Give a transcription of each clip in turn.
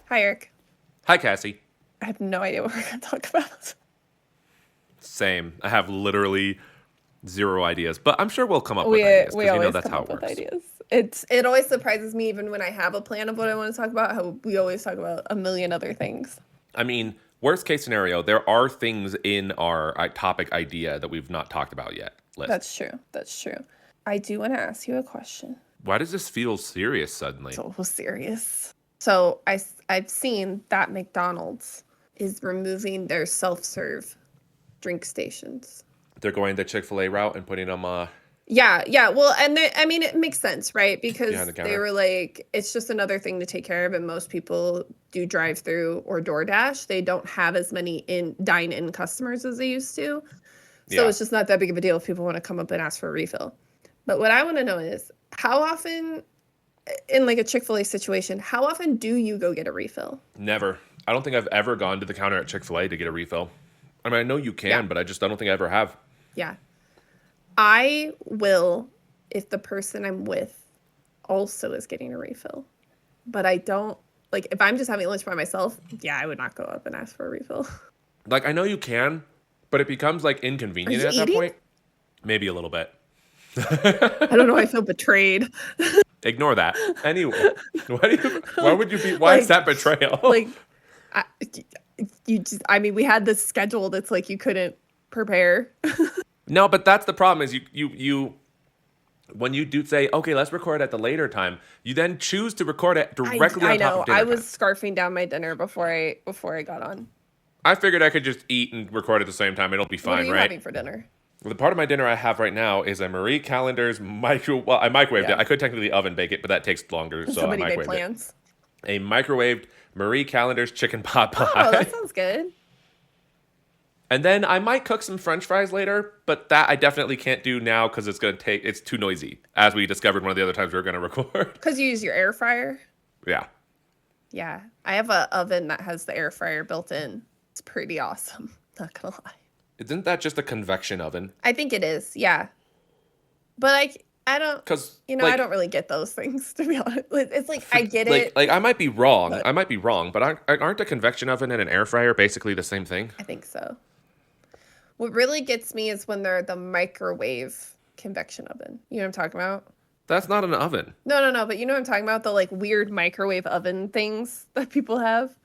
Hi, Eric. Hi, Cassie. I have no idea what we're going to talk about. Same. I have literally zero ideas, but I'm sure we'll come up with ideas We because always that's come how up it with works. ideas. It always surprises me, even when I have a plan of what I want to talk about, how we always talk about a million other things. I mean, worst case scenario, there are things in our topic idea that we've not talked about yet. That's true. That's true. I do want to ask you a question. Why does this feel serious suddenly? So serious. So I've seen that McDonald's is removing their self-serve drink stations. They're going the Chick-fil-A route and putting them Yeah. Well, and I mean, it makes sense, right? Because behind the they counter. were like, it's just another thing to take care of, and most people do drive-through or DoorDash. They don't have as many dine-in customers as they used to. So Yeah. it's just not that big of a deal if people want to come up and ask for a refill. But what I want to know is, how often, in like a Chick-fil-A situation, how often do you go get a refill? Never. I don't think I've ever gone to the counter at Chick-fil-A to get a refill. I mean, I know you can, but I don't think I ever have. Yeah. I will if the person I'm with also is getting a refill. But I don't, like, if I'm just having lunch by myself, I would not go up and ask for a refill. Like, I know you can, but it becomes, like, inconvenient at that point. Maybe a little bit. I don't know. I feel betrayed. Ignore that. Anyway, why would you be? Why is that betrayal? Like, we had this scheduled. It's like you couldn't prepare. No, but that's the problem. Is you when you do say, okay, let's record at the later time, you then choose to record it directly on top of dinner. I was scarfing down my dinner before I got on. I figured I could just eat and record at the same time. It'll be fine, right? What are you having for dinner? Well, the part of my dinner I have right now is a Marie Callender's Well, I microwaved it. I could technically oven bake it, but that takes longer, so Somebody I microwaved made plans. A microwaved Marie Callender's chicken pot pie. Oh, that sounds good. And then I might cook some French fries later, but that I definitely can't do now because it's too noisy, as we discovered one of the other times we were going to record. Because you use your air fryer? Yeah. Yeah. I have an oven that has the air fryer built in. It's pretty awesome. Not going to lie. Isn't that just a convection oven? I think it is, yeah. But I don't, because I don't really get those things, to be honest. It's like, I get it. Like, I might be wrong. But aren't a convection oven and an air fryer basically the same thing? I think so. What really gets me is when they're the microwave convection oven. You know what I'm talking about? That's not an oven. No. But you know what I'm talking about? The like weird microwave oven things that people have.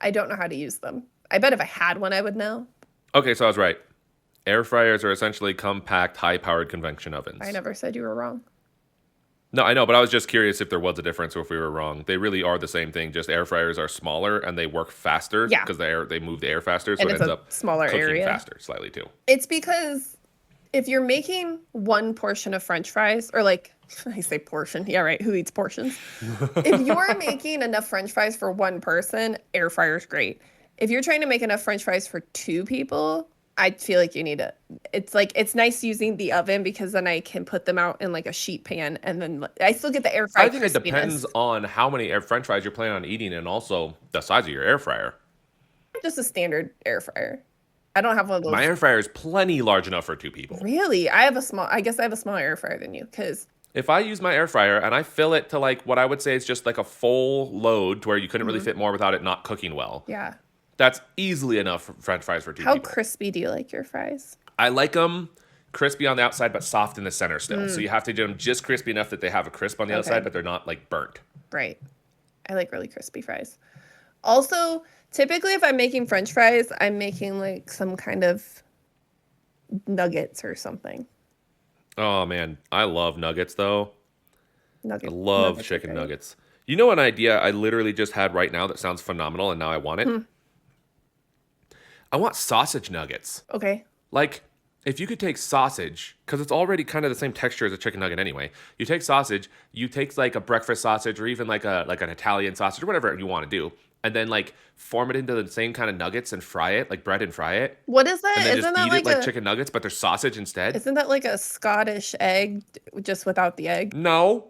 I don't know how to use them. I bet if I had one, I would know. Okay, so I was right. Air fryers are essentially compact, high-powered convection ovens. I never said you were wrong. No, I know, but I was just curious if there was a difference or if we were wrong. They really are the same thing. Just air fryers are smaller and they work faster because they move the air faster, so and it ends up smaller cooking area faster slightly too. It's because if you're making one portion of French fries, or like I say portion, yeah, right. Who eats portions? If you're making enough French fries for one person, air fryer's great. If you're trying to make enough French fries for two people, I feel like you need it. It's like, it's nice using the oven because then I can put them out in like a sheet pan and then I still get the air fryer. I think it depends on how many French fries you're planning on eating and also the size of your air fryer. Just a standard air fryer. I don't have one of those. My air fryer is plenty large enough for two people. Really? I guess I have a smaller air fryer than you because if I use my air fryer and I fill it to like what I would say is just like a full load to where you couldn't really fit more without it not cooking well. Yeah. That's easily enough for French fries for two people. How crispy do you like your fries? I like them crispy on the outside, but soft in the center still. So you have to do them just crispy enough that they have a crisp on the outside, but they're not like burnt. Right. I like really crispy fries. Also, typically if I'm making French fries, I'm making like some kind of nuggets or something. Oh man, I love nuggets though. I love chicken nuggets. You know an idea I literally just had right now that sounds phenomenal and now I want it? I want sausage nuggets. Okay. Like, if you could take sausage, because it's already kind of the same texture as a chicken nugget anyway. You take sausage, you take like a breakfast sausage or even like an Italian sausage or whatever you want to do, and then like form it into the same kind of nuggets and fry it, like bread and fry it. What is that? And then just eat it like chicken nuggets, but they're sausage instead. Isn't that like a Scottish egg just without the egg? No.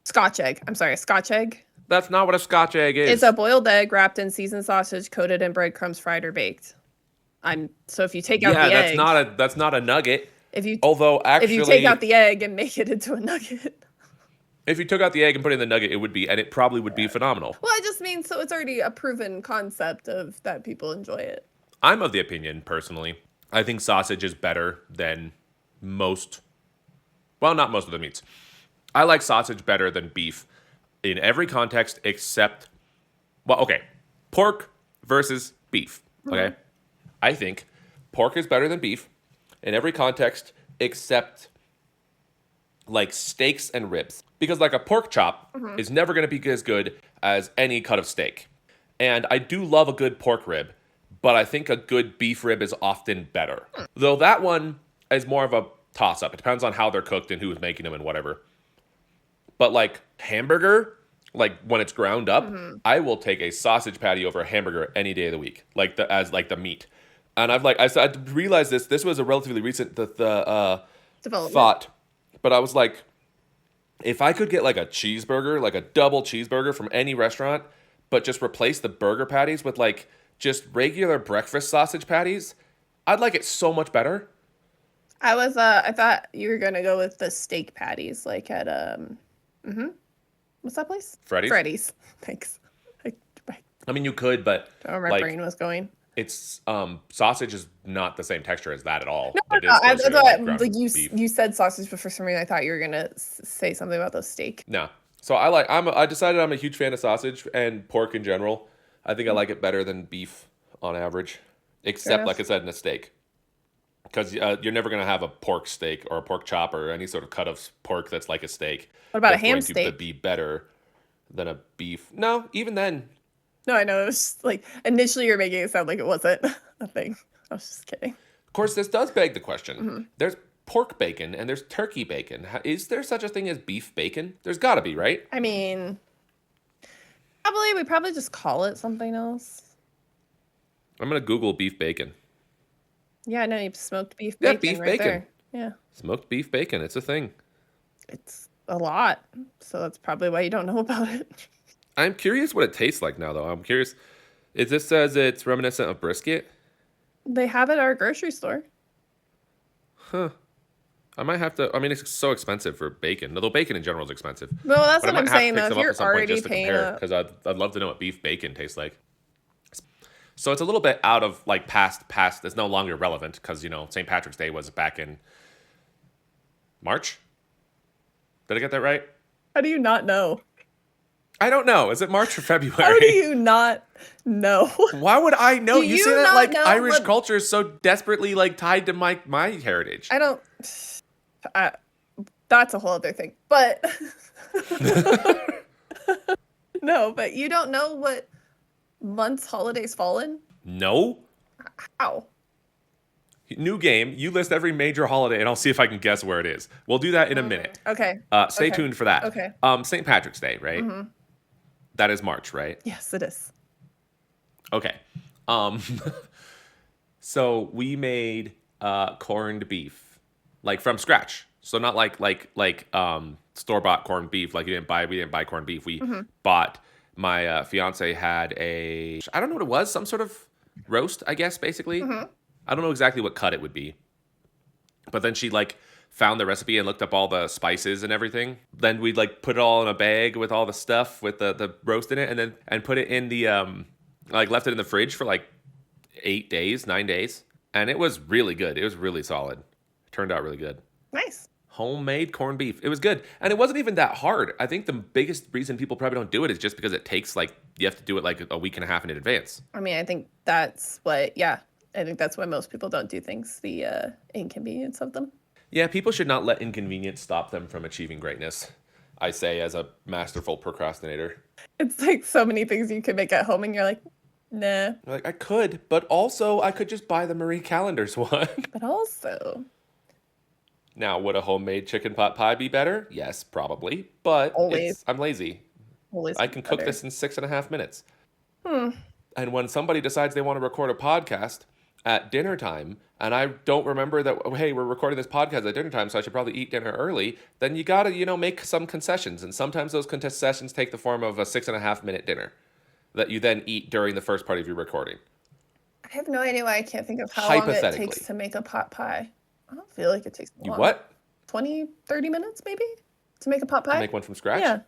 Scotch egg. I'm sorry, a Scotch egg? That's not what a Scotch egg is. It's a boiled egg wrapped in seasoned sausage, coated in breadcrumbs, fried or baked. So if you take out the egg, that's not a nugget. If you take out the egg and make it into a nugget. If you took out the egg and put it in the nugget, it probably would be phenomenal. Well, I just mean, so it's already a proven concept of that people enjoy it. I'm of the opinion, personally, I think sausage is better than most, well, not most of the meats. I like sausage better than beef in every context except, well, okay, pork versus beef, okay? I think pork is better than beef in every context except like steaks and ribs. Because like a pork chop is never going to be as good as any cut of steak. And I do love a good pork rib, but I think a good beef rib is often better. Though that one is more of a toss-up. It depends on how they're cooked and who's making them and whatever. But like hamburger, like when it's ground up, I will take a sausage patty over a hamburger any day of the week, like the meat. And I realized this was a relatively recent Development. thought, but I was like, if I could get like a cheeseburger, like a double cheeseburger from any restaurant, but just replace the burger patties with like just regular breakfast sausage patties, I'd like it so much better. I thought you were gonna go with the steak patties, like at what's that place? Freddy's? Thanks. I mean, you could, but Where my like, brain was going. it's sausage is not the same texture as that at all. No, but it no, is I closer to, thought ground like beef. you said sausage, but for some reason I thought you were gonna say something about those steak. No. So I decided I'm a huge fan of sausage and pork in general. I think I like it better than beef on average, except like I said in a steak. Because you're never going to have a pork steak or a pork chop or any sort of cut of pork that's like a steak. What about a that's ham going steak? to be better than a beef. No, even then. No, I know. It was just, like initially you're making it sound like it wasn't a thing. I was just kidding. Of course, this does beg the question. There's pork bacon and there's turkey bacon. Is there such a thing as beef bacon? There's got to be, right? I mean, we probably just call it something else. I'm going to Google beef bacon. Yeah, no, you've smoked beef Yeah, bacon. beef right bacon. There. Yeah. Smoked beef bacon. It's a thing. It's a lot. So that's probably why you don't know about it. I'm curious what it tastes like now, though. I'm curious. This says it's reminiscent of brisket? They have it at our grocery store. Huh. I might have to. I mean, it's so expensive for bacon. Although bacon in general is expensive. Well, that's But what I'm saying, though. If you're already paying because I'd love to know what beef bacon tastes like. So it's a little bit out of like past. It's no longer relevant because St. Patrick's Day was back in March. Did I get that right? How do you not know? I don't know. Is it March or February? How do you not know? Why would I know? Do You you say that not like know Irish what- culture is so desperately like tied to my heritage. I don't. That's a whole other thing. But no, but you don't know what months holidays fall in? No. How? New game. You list every major holiday, and I'll see if I can guess where it is. We'll do that in a minute. Okay. Stay Okay. tuned for that. Okay. St. Patrick's Day, right? That is March, right? Yes, it is. Okay. So we made corned beef, like from scratch. So not like store bought corned beef. Like we didn't buy corned beef. We bought. My fiance had I don't know what it was, some sort of roast, I guess, basically. I don't know exactly what cut it would be. But then she like found the recipe and looked up all the spices and everything. Then we'd like put it all in a bag with all the stuff with the roast in it, and put it in the like left it in the fridge for like 9 days. And it was really good. It was really solid. Turned out really good. Nice. Homemade corned beef. It was good. And it wasn't even that hard. I think the biggest reason people probably don't do it is just because it takes like, you have to do it like a week and a half in advance. I mean, I think that's why most people don't do things, the inconvenience of them. Yeah, people should not let inconvenience stop them from achieving greatness. I say as a masterful procrastinator. It's like so many things you could make at home and you're like, nah. Like I could, but also I could just buy the Marie Callender's one. But also... Now, would a homemade chicken pot pie be better? Yes, probably. But I'm lazy. Always I can cook better. this in 6.5 minutes. And when somebody decides they want to record a podcast at dinner time, and I don't remember that, oh, hey, we're recording this podcast at dinner time, so I should probably eat dinner early, then you got to, make some concessions. And sometimes those concessions take the form of a 6.5 minute dinner that you then eat during the first part of your recording. I have no idea why I can't think of how long it takes to make a pot pie. I don't feel like it takes long. What? 20, 30 minutes maybe To make a pot to pie? make one from scratch? Yeah.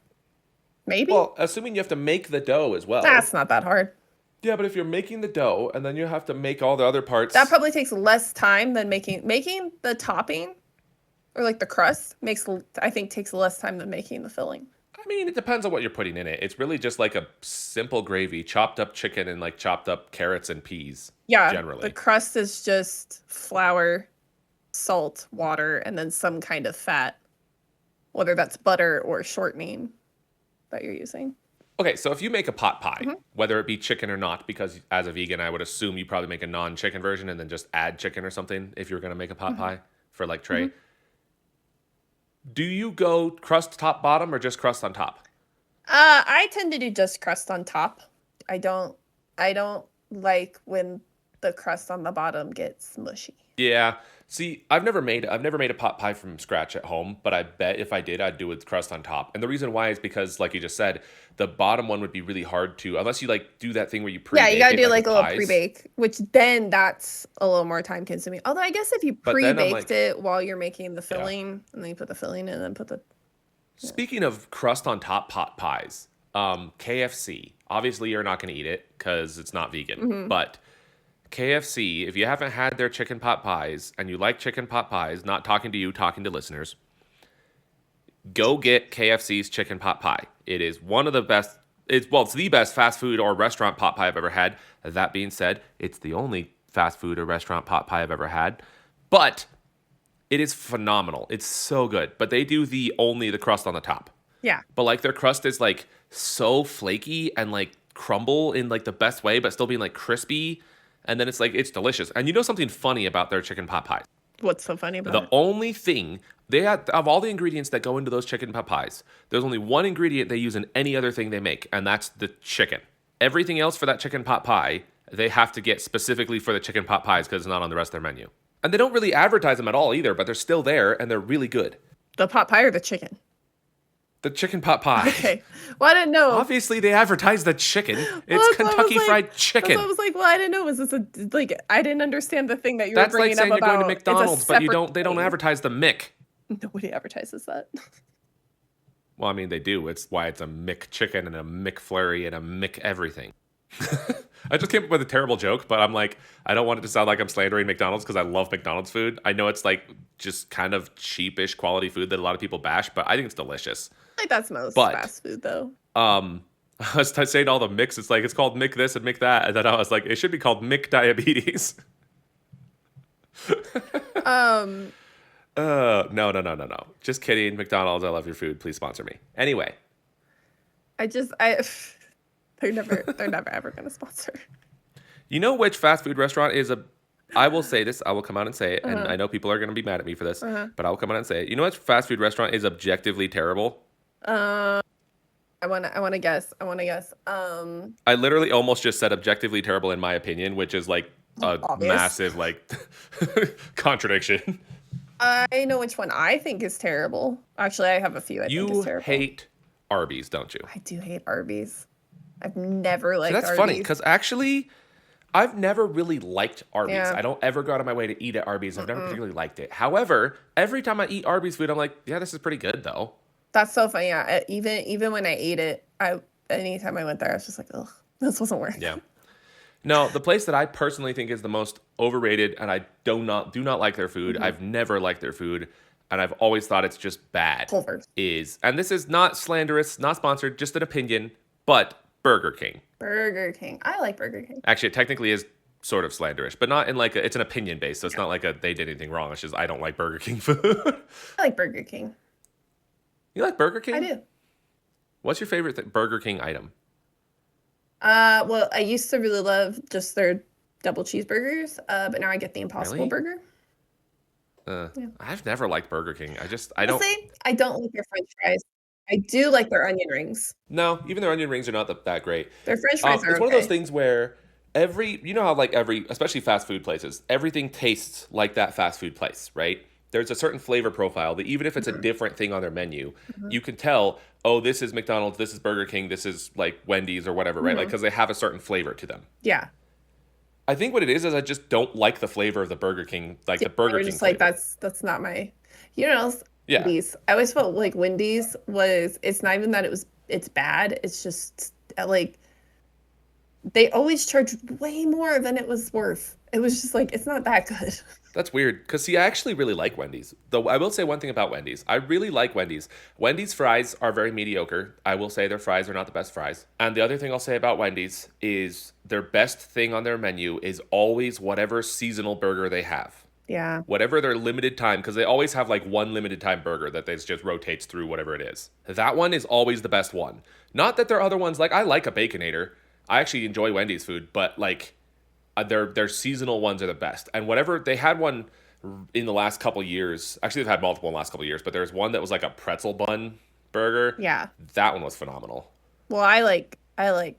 Maybe? Well, assuming you have to make the dough as well. That's not that hard. Yeah, but if you're making the dough and then you have to make all the other parts. That probably takes less time than making the topping or like the crust I think takes less time than making the filling. I mean, it depends on what you're putting in it. It's really just like a simple gravy, chopped up chicken and like chopped up carrots and peas. Yeah. Generally. The crust is just flour, salt, water, and then some kind of fat, whether that's butter or shortening that you're using. Okay, so if you make a pot pie, whether it be chicken or not, because as a vegan, I would assume you probably make a non-chicken version and then just add chicken or something if you're going to make a pot pie for like Trey. Do you go crust top bottom or just crust on top? I tend to do just crust on top. I don't like when the crust on the bottom gets mushy. Yeah. See, I've never made a pot pie from scratch at home, but I bet if I did, I'd do it with crust on top. And the reason why is because, like you just said, the bottom one would be really hard to, unless you like do that thing where you pre-bake. Yeah, you gotta do like a little pies. pre-bake, which then that's a little more time consuming. Although I guess if you pre-baked it while you're making the filling, and then you put the filling in and then put the... Speaking of crust on top pot pies, KFC. Obviously, you're not going to eat it because it's not vegan, but... KFC, if you haven't had their chicken pot pies and you like chicken pot pies, not talking to you, talking to listeners, go get KFC's chicken pot pie. It is one of the best, it's the best fast food or restaurant pot pie I've ever had. That being said, it's the only fast food or restaurant pot pie I've ever had. But it is phenomenal. It's so good. But they do only the crust on the top. Yeah. But like their crust is like so flaky and like crumble in like the best way, but still being like crispy. And then it's like, it's delicious. And you know something funny about their chicken pot pies? What's so funny about it? The only thing, they have, of all the ingredients that go into those chicken pot pies, there's only one ingredient they use in any other thing they make, and that's the chicken. Everything else for that chicken pot pie, they have to get specifically for the chicken pot pies because it's not on the rest of their menu. And they don't really advertise them at all either, but they're still there, and they're really good. The pot pie or the chicken? The chicken pot pie. Okay. Well, I didn't know. Obviously, they advertise the chicken. It's Kentucky Fried Chicken. I was like, well, I didn't know. Was this I didn't understand the thing that you were bringing up about. That's like saying you're going to McDonald's, but they don't advertise the Mick. Nobody advertises that. Well, I mean, they do. It's why it's a McChicken and a McFlurry and a Mick everything. I just came up with a terrible joke, but I'm like, I don't want it to sound like I'm slandering McDonald's because I love McDonald's food. I know it's like just kind of cheapish quality food that a lot of people bash, but I think it's delicious. Like that's most fast food though. I was saying all the mix. It's like it's called Mick this and Mick that, and then I was like, it should be called Mick Diabetes. No. Just kidding. McDonald's, I love your food. Please sponsor me. Anyway. They're never ever gonna sponsor. You know which fast food restaurant is I will say this, I will come out and say it, and I know people are gonna be mad at me for this, but I will come out and say it. You know which fast food restaurant is objectively terrible? I wanna guess. I literally almost just said objectively terrible in my opinion, which is like a massive like contradiction. I know which one I think is terrible. Actually, I have a few I think is terrible. You hate Arby's, don't you? I do hate Arby's. I've never liked Arby's. That's funny, because actually, I've never really liked Arby's. Yeah. I don't ever go out of my way to eat at Arby's. I've never particularly liked it. However, every time I eat Arby's food, I'm like, yeah, this is pretty good, though. That's so funny. Yeah, even when I ate it, anytime I went there, I was just like, ugh, this wasn't worth it. Yeah. No, the place that I personally think is the most overrated, and I do not like their food. I've never liked their food, and I've always thought it's just bad. Culver's. And this is not slanderous, not sponsored, just an opinion, but Burger King. Burger King. I like Burger King. Actually, it technically is sort of slanderish, but not in like it's an opinion based, so it's not like they did anything wrong. It's just I don't like Burger King food. I like Burger King. You like Burger King? I do. What's your favorite Burger King item? Well, I used to really love just their double cheeseburgers, but now I get the Impossible Burger. Yeah. I've never liked Burger King. I don't like their French fries. I do like their onion rings. No, even their onion rings are not that great. Their French fries are It's one of those things where you know how especially fast food places, everything tastes like that fast food place, right? There's a certain flavor profile that even if it's a different thing on their menu, you can tell, oh, this is McDonald's, this is Burger King, this is like Wendy's or whatever, right? Like, because they have a certain flavor to them. Yeah. I think what it is I just don't like the flavor of the Burger King, the Burger King just flavor. Like, that's not my, Yeah, Wendy's. I always felt like Wendy's was, it's not even that it's bad. It's just like they always charged way more than it was worth. It was just like, it's not that good. that's weird. Because, see, I actually really like Wendy's. Though I will say one thing about Wendy's. I really like Wendy's. Wendy's fries are very mediocre. I will say their fries are not the best fries. And the other thing I'll say about Wendy's is their best thing on their menu is always whatever seasonal burger they have. Yeah. Whatever their limited time, because they always have like one limited time burger that they just rotates through whatever it is. That one is always the best one. Not that there are other ones, like I like a Baconator. I actually enjoy Wendy's food, but like their seasonal ones are the best. And whatever they had one in the last couple years. Actually, they've had multiple in the last couple years, but there's one that was like a pretzel bun burger. Yeah. That one was phenomenal. Well, I like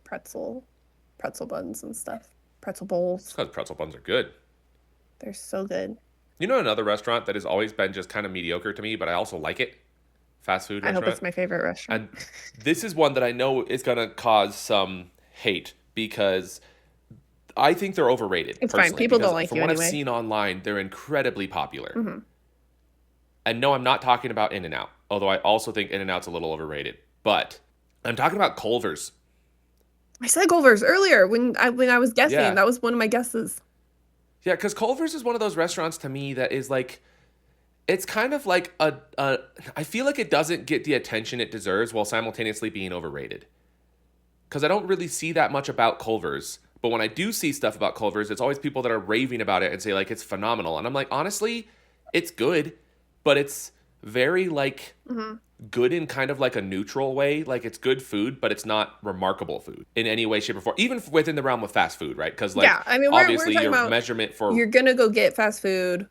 pretzel buns and stuff. Pretzel bowls. Because pretzel buns are good. They're so good. You know another restaurant that has always been just kind of mediocre to me, but I also like it? Fast food I hope restaurant. it's my favorite restaurant. And this is one that I know is going to cause some hate because I think they're overrated. It's fine. Personally, People because don't like from you what anyway. I've seen online, they're incredibly popular. Hmm. And no, I'm not talking about In-N-Out, although I also think In-N-Out's a little overrated. But I'm talking about Culver's. I said Culver's earlier when I was guessing. Yeah. That was one of my guesses. Yeah, because Culver's is one of those restaurants to me that is like, it's kind of like I feel like it doesn't get the attention it deserves while simultaneously being overrated. Because I don't really see that much about Culver's. But when I do see stuff about Culver's, it's always people that are raving about it and say, like, it's phenomenal. And I'm like, honestly, it's good, but it's very, like, good in kind of like a neutral way. Like, it's good food, but it's not remarkable food in any way, shape, or form. Even within the realm of fast food, right? Because, like, Yeah, I mean, we're obviously talking your about measurement for... you're gonna go get fast food.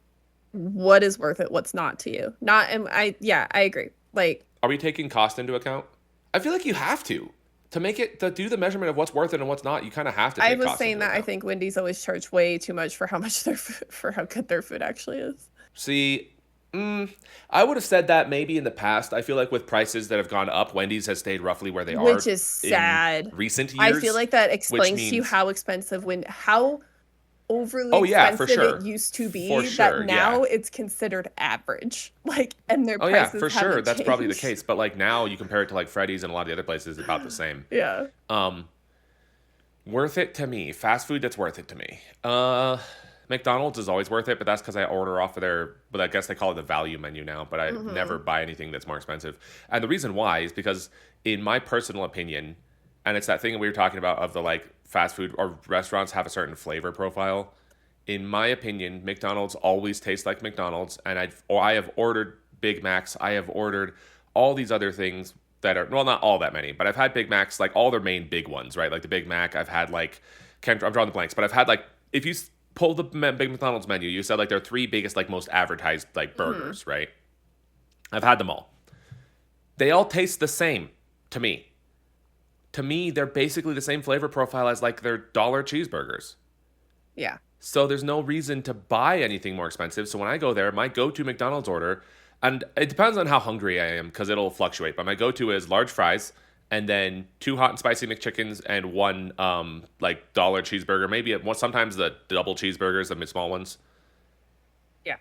What is worth it? What's not to you? Not, and I agree. Like, Are we taking cost into account? I feel like you have to. To do the measurement of what's worth it and what's not, you kind of have to take I was cost saying into that I account. think Wendy's always charge way too much for how much for how good their food actually is. See, I would have said that maybe in the past. I feel like with prices that have gone up, Wendy's has stayed roughly where they are. Which is in sad. recent I years. feel like that explains to you means- how expensive how overly Oh, yeah, for expensive sure. it used to be, For sure, that now yeah. it's considered average. Like, and their Oh yeah, prices for sure. haven't That's probably the changed. case. But like now, you compare it to like Freddy's and a lot of the other places, it's about the same. Yeah. Worth it to me. Fast food that's worth it to me. McDonald's is always worth it, but that's because I order off of their, but I guess they call it the value menu now, but I never buy anything that's more expensive. And the reason why is because in my personal opinion, and it's that thing that we were talking about of the like fast food or restaurants have a certain flavor profile. In my opinion, McDonald's always tastes like McDonald's, and I have ordered Big Macs. I have ordered all these other things that are, well, not all that many, but I've had Big Macs, like all their main big ones, right? Like the Big Mac, I've had like, I'm drawing the blanks, but I've had like, if you pull the Big McDonald's menu, you said like their three biggest, like most advertised like burgers, right? I've had them all. They all taste the same to me. To me, they're basically the same flavor profile as like their dollar cheeseburgers. Yeah. So there's no reason to buy anything more expensive. So when I go there, my go-to McDonald's order, and it depends on how hungry I am because it'll fluctuate, but my go-to is large fries and then 2 hot and spicy McChickens and 1 like dollar cheeseburger, maybe sometimes the double cheeseburgers, the small ones. Yeah.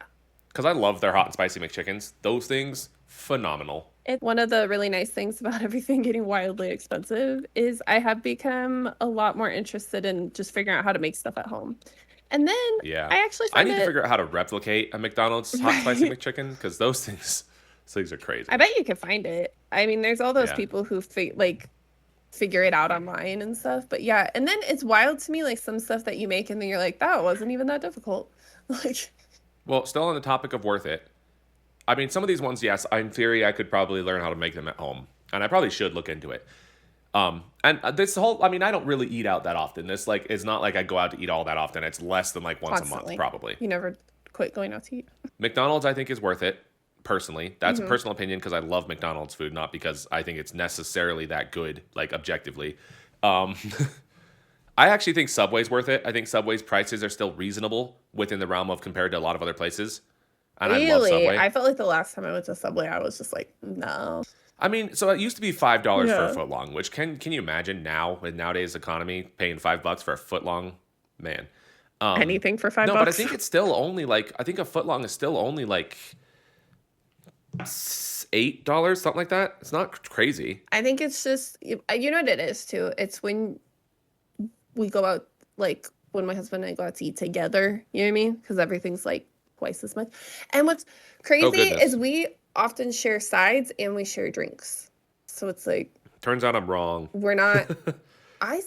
Because I love their hot and spicy McChickens. Those things, phenomenal. One of the really nice things about everything getting wildly expensive is I have become a lot more interested in just figuring out how to make stuff at home. And then Yeah. I actually I find need to figure out how to replicate a McDonald's hot spicy McChicken because those things are crazy. I bet you could find it. I mean, there's all those Yeah. people who figure it out online and stuff. But yeah, and then it's wild to me, like some stuff that you make and then you're like, that wasn't even that difficult. Like, Well, still on the topic of worth it. I mean, some of these ones, yes, in theory, I could probably learn how to make them at home, and I probably should look into it. And this whole, I mean, I don't really eat out that often. This like, it's not like I go out to eat all that often. It's less than like once constantly. a month, probably. You never quit going out to eat. McDonald's, I think, is worth it. Personally, that's a personal opinion because I love McDonald's food, not because I think it's necessarily that good, like objectively. I actually think Subway's worth it. I think Subway's prices are still reasonable within the realm of compared to a lot of other places. And I love Really? Subway. I felt like the last time I went to Subway, I was just like, no. I mean, so it used to be $5 for Yeah. a foot long, which can you imagine now with nowadays economy paying $5 for a foot long? Man. Anything for $5. No, but I think it's still only like, I think a foot long is still only like $8, something like that. It's not crazy. I think it's just, you know what it is too? It's when we go out, like when my husband and I go out to eat together, you know what I mean? Because everything's like twice as much. And what's crazy is we often share sides and we share drinks. So it's like, turns out I'm wrong. We're not. I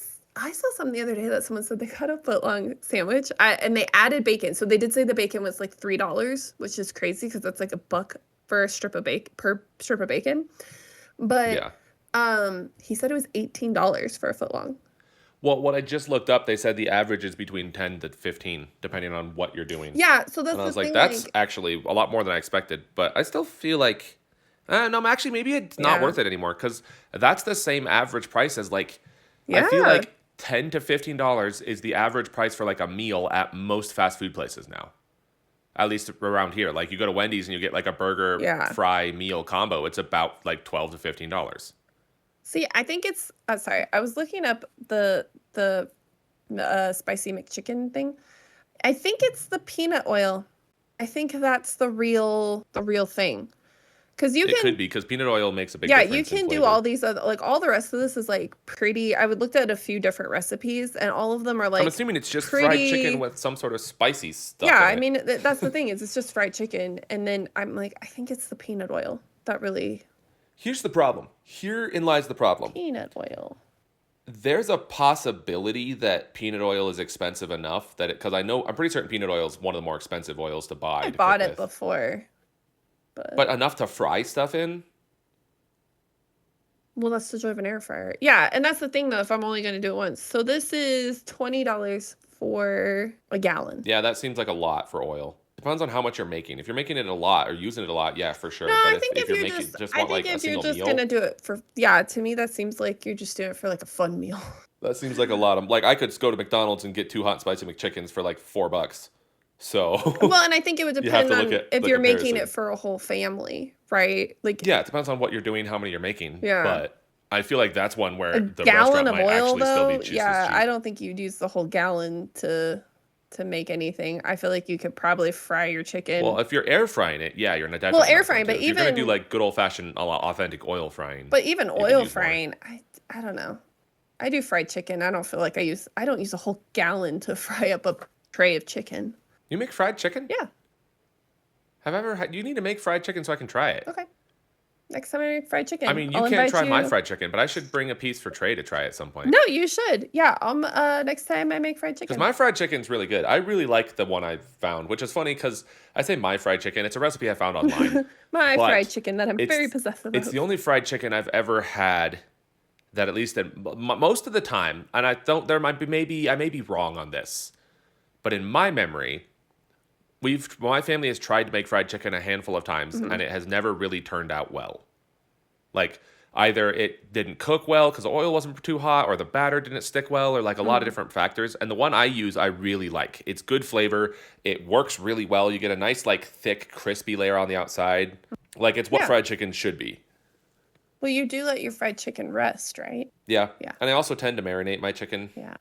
saw something the other day that someone said they got a foot-long sandwich and they added bacon. So they did say the bacon was like $3, which is crazy because that's like $1 for a strip of bacon. But he said it was $18 for a foot-long. Well, what I just looked up, they said the average is between 10 to 15, depending on what you're doing. Yeah, so that's and I was the like, thing, that's actually a lot more than I expected. But I still feel like, no, actually, maybe it's not worth it anymore because that's the same average price as like, I feel like $10 to $15 is the average price for like a meal at most fast food places now. At least around here. Like you go to Wendy's and you get like a burger fry meal combo. It's about like $12 to $15. See, I think it's, sorry, I was looking up the spicy McChicken thing. I think it's the peanut oil. I think that's the real thing. Because it could be because peanut oil makes a big difference. Yeah, you can do all these other, like all the rest of this is like pretty. I would looked at a few different recipes and all of them are like. I'm assuming it's just fried chicken with some sort of spicy stuff. Yeah, I mean that's the thing is it's just fried chicken, and then I'm like I think it's the peanut oil that really. Here's the problem. Herein lies the problem. Peanut oil. There's a possibility that peanut oil is expensive enough that because I'm pretty certain peanut oil is one of the more expensive oils to buy. I bought it before. But enough to fry stuff in? Well, that's the joy of an air fryer. Yeah, and that's the thing, though, if I'm only going to do it once. So this is $20 for a gallon. Yeah, that seems like a lot for oil. Depends on how much you're making. If you're making it a lot or using it a lot, yeah, for sure. No, but I think if you're just going to do it for, to me, that seems like you're just doing it for like a fun meal. That seems like a lot. Like, I could go to McDonald's and get 2 hot and spicy McChickens for like $4. So well, and I think it would depend on if you're making it for a whole family, right? Like yeah, it depends on what you're doing, how many you're making. Yeah, but I feel like that's one where the gallon of oil, though. Yeah, I don't think you'd use the whole gallon to make anything. I feel like you could probably fry your chicken. Well, if you're air frying it, yeah, you're not definitely. Well, air frying, but even you're gonna do like good old fashioned, authentic oil frying. But even oil frying, I don't know. I do fried chicken. I don't feel like I don't use a whole gallon to fry up a tray of chicken. You make fried chicken? Yeah. Have I ever had? You need to make fried chicken so I can try it. Okay. Next time I make fried chicken. I mean, you can't try my fried chicken, but I should bring a piece for Trey to try at some point. No, you should. Yeah. Next time I make fried chicken. Because my fried chicken's really good. I really like the one I found, which is funny because I say my fried chicken. It's a recipe I found online. Fried chicken that I'm very possessive of. It's the only fried chicken I've ever had that at least most of the time, and I may be wrong on this, but in my memory, my family has tried to make fried chicken a handful of times, and it has never really turned out well. Like, either it didn't cook well because the oil wasn't too hot, or the batter didn't stick well, or like a lot of different factors. And the one I use, I really like. It's good flavor. It works really well. You get a nice, like, thick, crispy layer on the outside. Like, it's what fried chicken should be. Well, you do let your fried chicken rest, right? Yeah. And I also tend to marinate my chicken. Yeah.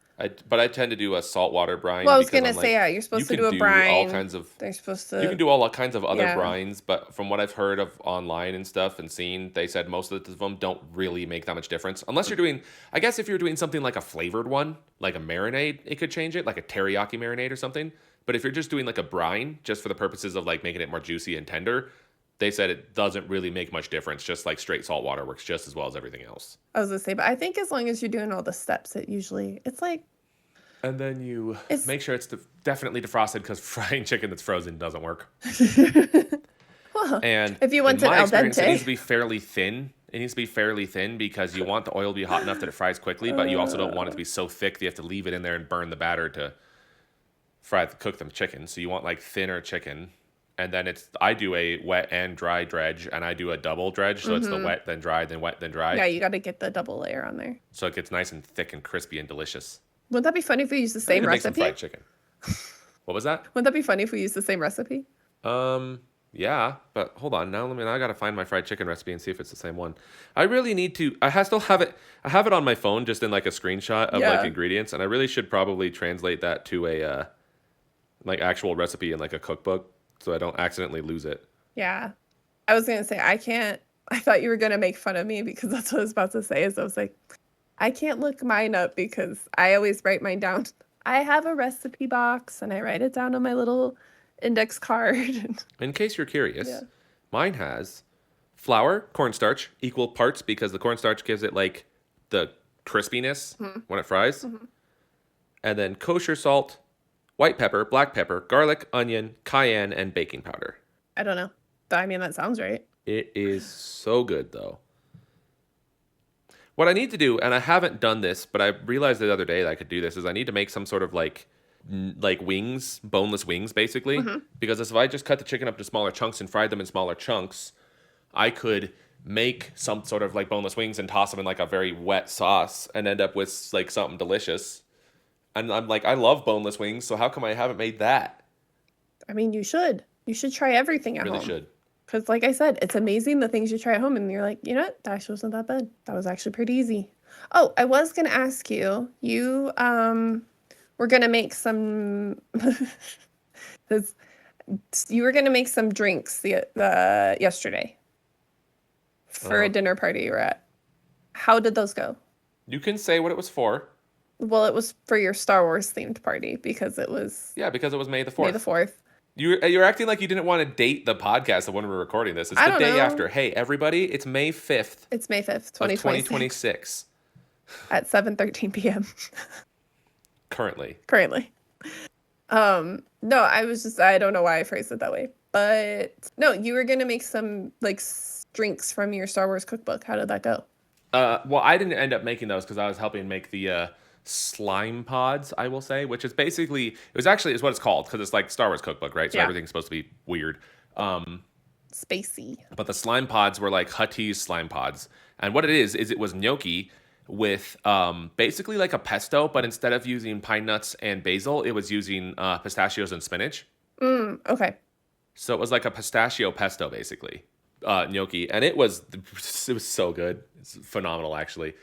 But I tend to do a saltwater brine. Well, I was going to say, you're supposed to do a brine. All kinds of, they're supposed to. You can do all kinds of other brines, but from what I've heard of online and stuff and seen, they said most of them don't really make that much difference. Unless you're doing, I guess if you're doing something like a flavored one, like a marinade, it could change it, like a teriyaki marinade or something. But if you're just doing like a brine, just for the purposes of like making it more juicy and tender, they said it doesn't really make much difference. Just like straight salt water works just as well as everything else. I was going to say, but I think as long as you're doing all the steps, it's like. And then you make sure it's definitely defrosted because frying chicken that's frozen doesn't work. Well, and if you want it al dente. It needs to be fairly thin. It needs to be fairly thin because you want the oil to be hot enough that it fries quickly, but you also don't want it to be so thick that you have to leave it in there and burn the batter to cook them chicken. So you want like thinner chicken. And then I do a wet and dry dredge, and I do a double dredge. So it's the wet, then dry, then wet, then dry. Yeah, you got to get the double layer on there. So it gets nice and thick and crispy and delicious. Wouldn't that be funny if we use the same recipe? Make some fried chicken. What was that? Wouldn't that be funny if we use the same recipe? Yeah, but hold on. Now I got to find my fried chicken recipe and see if it's the same one. I really need to. Still have it. I have it on my phone, just in like a screenshot of like ingredients, and I really should probably translate that to a like actual recipe in like a cookbook, so I don't accidentally lose it. Yeah. I was going to say, I thought you were going to make fun of me because that's what I was about to say. Is I was like, I can't look mine up because I always write mine down. I have a recipe box and I write it down on my little index card. In case you're curious, Yeah. mine has flour, cornstarch, equal parts because the cornstarch gives it like the crispiness when it fries. And then kosher salt, white pepper, black pepper, garlic, onion, cayenne, and baking powder. I don't know. I mean, that sounds right. It is so good, though. What I need to do, and I haven't done this, but I realized the other day that I could do this, is I need to make some sort of like wings, boneless wings, basically. Because if I just cut the chicken up to smaller chunks and fried them in smaller chunks, I could make some sort of like boneless wings and toss them in like a very wet sauce and end up with like something delicious. And I'm like, I love boneless wings, so how come I haven't made that? I mean, you should. You should try everything at Really home. should. Because like I said, it's amazing the things you try at home and you're like, you know what? That actually wasn't that bad. That was actually pretty easy. Oh, I was going to ask you, you were going to make some, you were going to make some drinks yesterday for a dinner party you were at. How did those go? You can say what it was for. Well, it was for your Star Wars themed party because it was Because it was May the 4th. May the 4th. You're acting like you didn't want to date the podcast of when we're recording this. It's the day after. Hey, everybody, it's May 5th. It's May 5th, 2026. At 7:13 p.m. Currently. No, I don't know why I phrased it that way. But no, you were going to make some like drinks from your Star Wars cookbook. How did that go? Well, I didn't end up making those because I was helping make the slime pods, I will say, which is basically, is what it's called because it's like Star Wars cookbook, right? So everything's supposed to be weird. Spacey. But the slime pods were like Huttese slime pods. And what it is it was gnocchi with basically like a pesto, but instead of using pine nuts and basil, it was using pistachios and spinach. Okay. So it was like a pistachio pesto, basically, gnocchi. And it was so good. It's phenomenal, actually.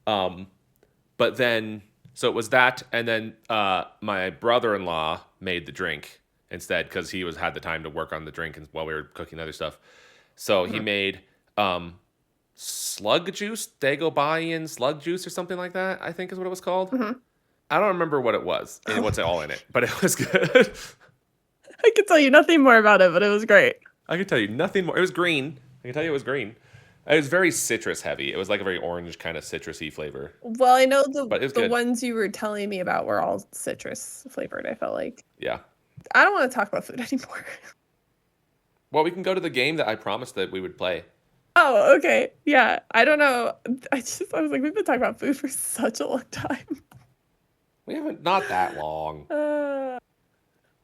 But then, so it was that, and then my brother-in-law made the drink instead because he had the time to work on the drink while we were cooking other stuff. So he made slug juice, Dagobayan slug juice or something like that, I think is what it was called. I don't remember what it was and what's all in it, but it was good. I could tell you nothing more about it, but it was great. I could tell you nothing more. It was green. I can tell you it was green. It was very citrus heavy. It was like a very orange kind of citrusy flavor. Well, I know the good. ones you were telling me about were all citrus flavored, I felt like. Yeah. I don't want to talk about food anymore. Well, we can go to the game that I promised that we would play. Oh, okay. Yeah. I don't know. I was like, we've been talking about food for such a long time. We haven't, not that long.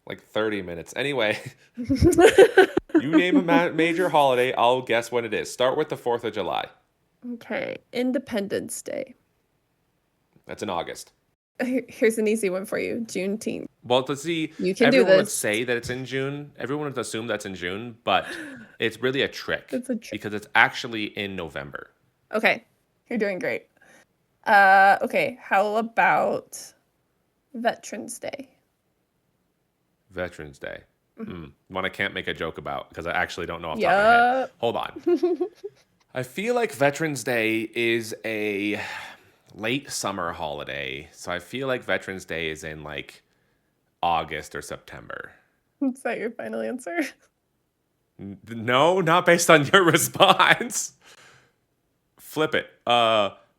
Like 30 minutes. Anyway, you name a major holiday, I'll guess what it is. Start with the 4th of July. Okay. Independence Day. That's in August. Here's an easy one for you. Juneteenth. Well, to see, you can everyone do this. would say that it's in June. Everyone would assume that's in June, but it's really a trick. It's a trick. Because it's actually in November. Okay. You're doing great. Okay. How about Veterans Day? Veterans Day. One I can't make a joke about because I actually don't know off the top of my head. Hold on. I feel like Veterans Day is a late summer holiday. So I feel like Veterans Day is in like August or September. Is that your final answer? No, not based on your response. Flip it.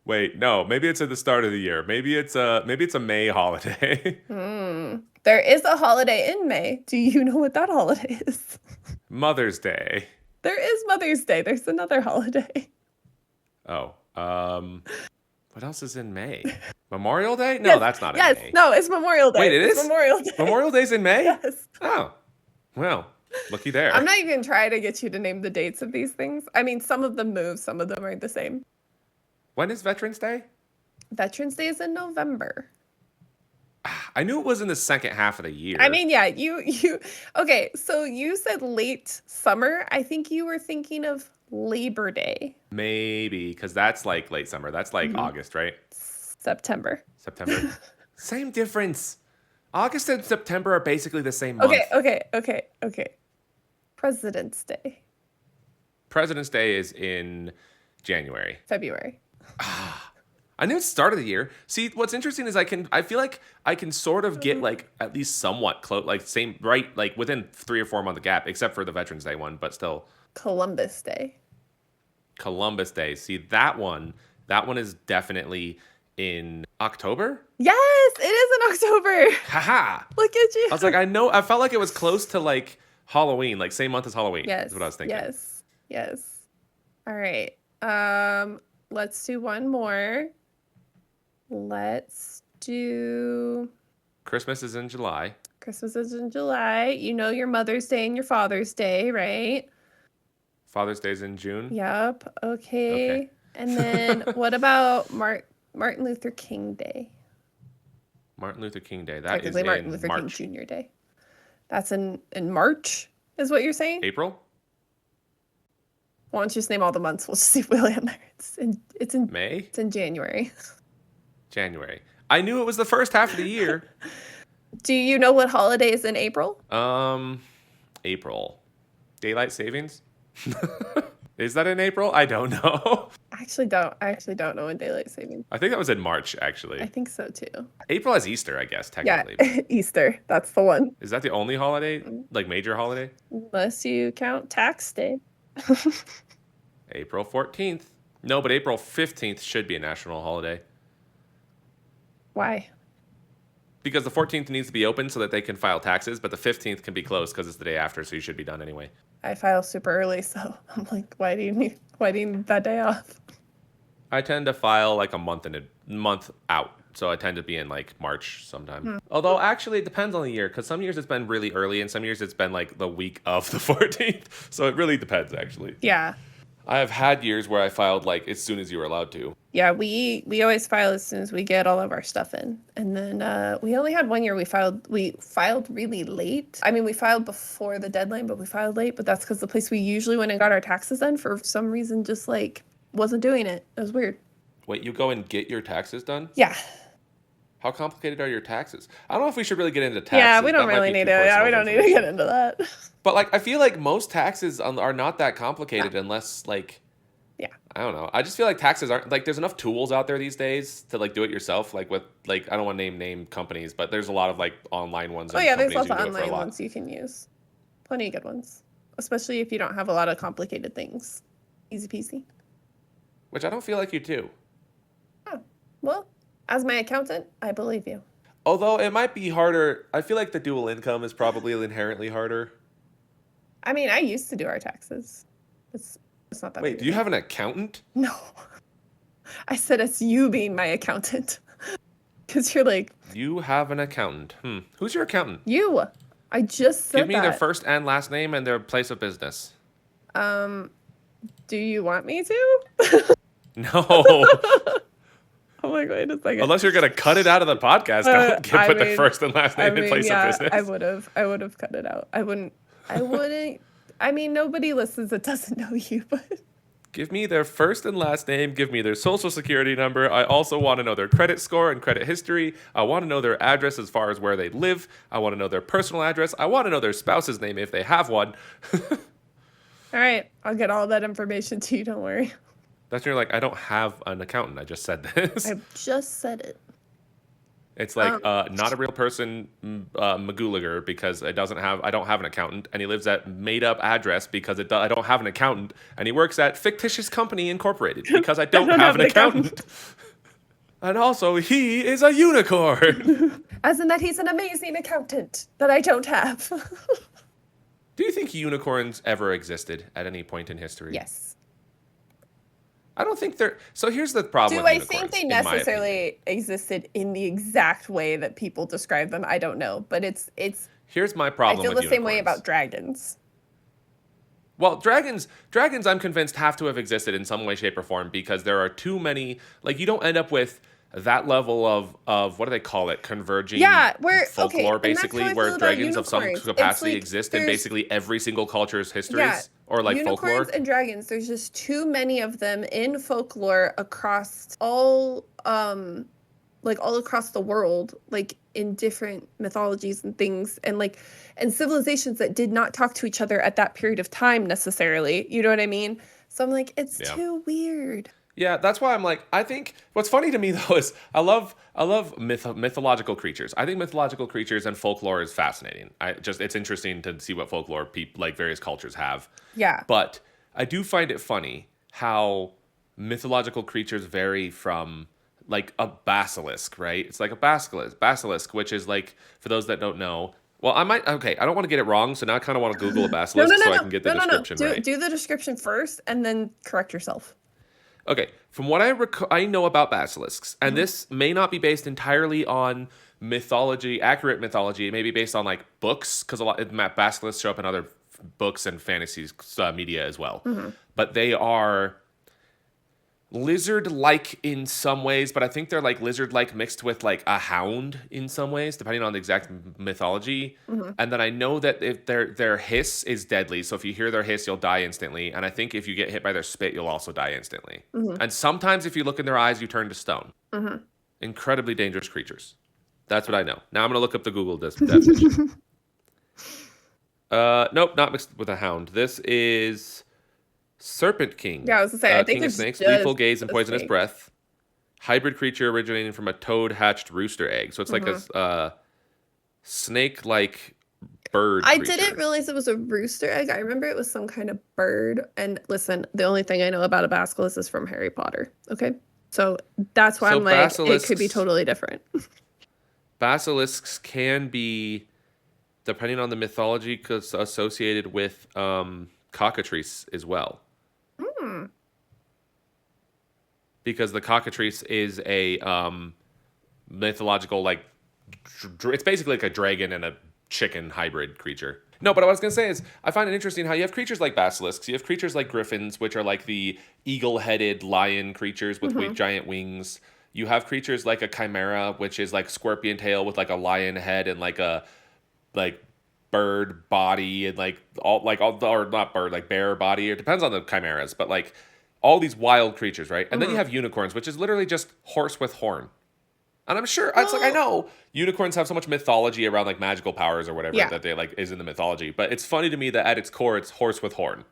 Wait, no. Maybe it's at the start of the year. Maybe it's a May holiday. There is a holiday in May. Do you know what that holiday is? Mother's Day. There is Mother's Day. There's another holiday. Oh. What else is in May? Memorial Day? No, that's not in May. Yes, no, it's Memorial Day. Wait, It's is? Memorial Day. Memorial Day's in May? Yes. Oh. Well, looky there. I'm not even trying to get you to name the dates of these things. I mean, some of them move, some of them are the same. When is Veterans Day? Veterans Day is in November. I knew it was in the second half of the year. I mean, yeah, you okay, so you said late summer. I think you were thinking of Labor Day. Maybe, because that's like late summer. That's like August, right? September. Same difference. August and September are basically the same month. Okay. President's Day. President's Day is in January. February. I knew it's start of the year. See, what's interesting is I feel like I can sort of get like at least somewhat close, like same, right, like within 3 or 4 month gap, except for the Veterans Day one, but still. Columbus Day. Columbus Day. See, that one is definitely in October. Yes, it is in October. Haha. Look at you. I was like, I felt like it was close to like Halloween, like same month as Halloween. Yes. Is what I was thinking. Yes. All right. Let's do one more. Let's do Christmas is in July. Christmas is in July. You know your Mother's Day and your Father's Day, right? Father's Day's in June. Yep. Okay. And then what about Martin Luther King Day? Martin Luther King Day. That is Martin in Luther March. King Jr. Day. That's in March, is what you're saying? April? Why don't you just name all the months? We'll just see if we land there. It's in May? It's in January. January. I knew it was the first half of the year. Do you know what holiday is in April? April. Daylight savings? Is that in April? I don't know. I actually don't know when daylight savings. I think that was in March, actually. I think so too. April has Easter, I guess, technically. Yeah, Easter. That's the one. Is that the only holiday? Like major holiday? Unless you count tax day. April 14th. No, but April 15th should be a national holiday. Why? Because the 14th needs to be open so that they can file taxes, but the 15th can be closed because it's the day after, so you should be done anyway. I file super early, so I'm like, why do you need that day off? I tend to file like a month out, so I tend to be in like March sometime. Although actually it depends on the year, because some years it's been really early and some years it's been like the week of the 14th, so it really depends actually. Yeah. I have had years where I filed like as soon as you were allowed to. Yeah, we always file as soon as we get all of our stuff in. And then we only had one year we filed really late. I mean, we filed before the deadline, but we filed late. But that's because the place we usually went and got our taxes in for some reason just like wasn't doing it. It was weird. Wait, you go and get your taxes done? Yeah. How complicated are your taxes? I don't know if we should really get into taxes. Yeah, we don't really need to. Yeah, we don't need to get into that. But like, I feel like most taxes are not that complicated unless like, yeah, I don't know. I just feel like taxes aren't like there's enough tools out there these days to like do it yourself. Like with like I don't want to name companies, but there's a lot of like online ones. Oh yeah, there's lots of online ones you can use. Plenty of good ones, especially if you don't have a lot of complicated things. Easy peasy. Which I don't feel like you do. Oh well. As my accountant, I believe you. Although it might be harder. I feel like the dual income is probably inherently harder. I mean, I used to do our taxes. It's not that. Wait, do you have an accountant? No. I said it's you being my accountant. Because you're like. You have an accountant. Who's your accountant? You. I just said that. Give me their first and last name and their place of business. Do you want me to? No. Oh my God, wait a second. Unless you're gonna cut it out of the podcast, don't put their first and last name in place of business. I would have cut it out. I wouldn't. I mean, nobody listens that doesn't know you, but. Give me their first and last name. Give me their social security number. I also want to know their credit score and credit history. I want to know their address as far as where they live. I want to know their personal address. I want to know their spouse's name if they have one. All right, I'll get all that information to you. Don't worry. That's when you're like, I don't have an accountant. I just said this. I just said it. It's like not a real person, McGooliger, because I don't have an accountant, and he lives at made up address because I don't have an accountant, and he works at fictitious company incorporated because I don't have an accountant. And also, he is a unicorn. As in that he's an amazing accountant that I don't have. Do you think unicorns ever existed at any point in history? Yes. I don't think they're... So here's the problem with unicorns. Do I think they necessarily existed in the exact way that people describe them? I don't know, but it's... Here's my problem with unicorns. I feel the same way about dragons. Well, dragons, I'm convinced, have to have existed in some way, shape, or form because there are too many... Like, you don't end up with that level of what do they call it? Converging folklore, basically, where dragons of some capacity exist in basically every single culture's histories or like folklore. Unicorns and dragons, there's just too many of them in folklore across all like all across the world, like in different mythologies and things, and like and civilizations that did not talk to each other at that period of time necessarily. You know what I mean? So I'm like, it's Yeah. too weird. Yeah, that's why I'm like, I think what's funny to me though is I love mythological creatures. I think mythological creatures and folklore is fascinating. It's interesting to see what folklore like various cultures have. Yeah. But I do find it funny how mythological creatures vary from like a basilisk, right? It's like a basilisk, which is like, for those that don't know, well, okay, I don't want to get it wrong, so now I kind of want to Google a basilisk so I can get the description right. Do the description first and then correct yourself. Okay, from what I know about basilisks, and this may not be based entirely on mythology, accurate mythology. It may be based on like books, because a lot basilisks show up in other books and fantasy media as well. But they are lizard-like in some ways, but I think they're like lizard-like mixed with like a hound in some ways, depending on the exact mythology. And then I know that if their hiss is deadly, so if you hear their hiss, you'll die instantly. And I think if you get hit by their spit, you'll also die instantly. And sometimes if you look in their eyes, you turn to stone. Incredibly dangerous creatures. That's what I know. Now I'm going to look up the Google definition. Nope, not mixed with a hound. This is Serpent King. Yeah, I was gonna say, I think King of it's snakes, just lethal gaze and a poisonous snake. breath. Hybrid creature originating from a toad-hatched rooster egg. So it's like a snake-like bird I creature. didn't realize it was a rooster egg. I remember it was some kind of bird. And listen, the only thing I know about a basilisk is from Harry Potter. Okay, so that's why I'm like, it could be totally different. Basilisks can be, depending on the mythology, associated with cockatrice as well. Because the cockatrice is a mythological, like, it's basically like a dragon and a chicken hybrid creature. No, but what I was going to say is, I find it interesting how you have creatures like basilisks, you have creatures like griffins, which are like the eagle-headed lion creatures with giant wings. You have creatures like a chimera, which is like scorpion tail with like a lion head and like a bird body and or not bird, like bear body. It depends on the chimeras, but like all these wild creatures, right? And then you have unicorns, which is literally just horse with horn. And I'm sure it's like, I know unicorns have so much mythology around like magical powers or whatever that they like is in the mythology, but it's funny to me that at its core it's horse with horn.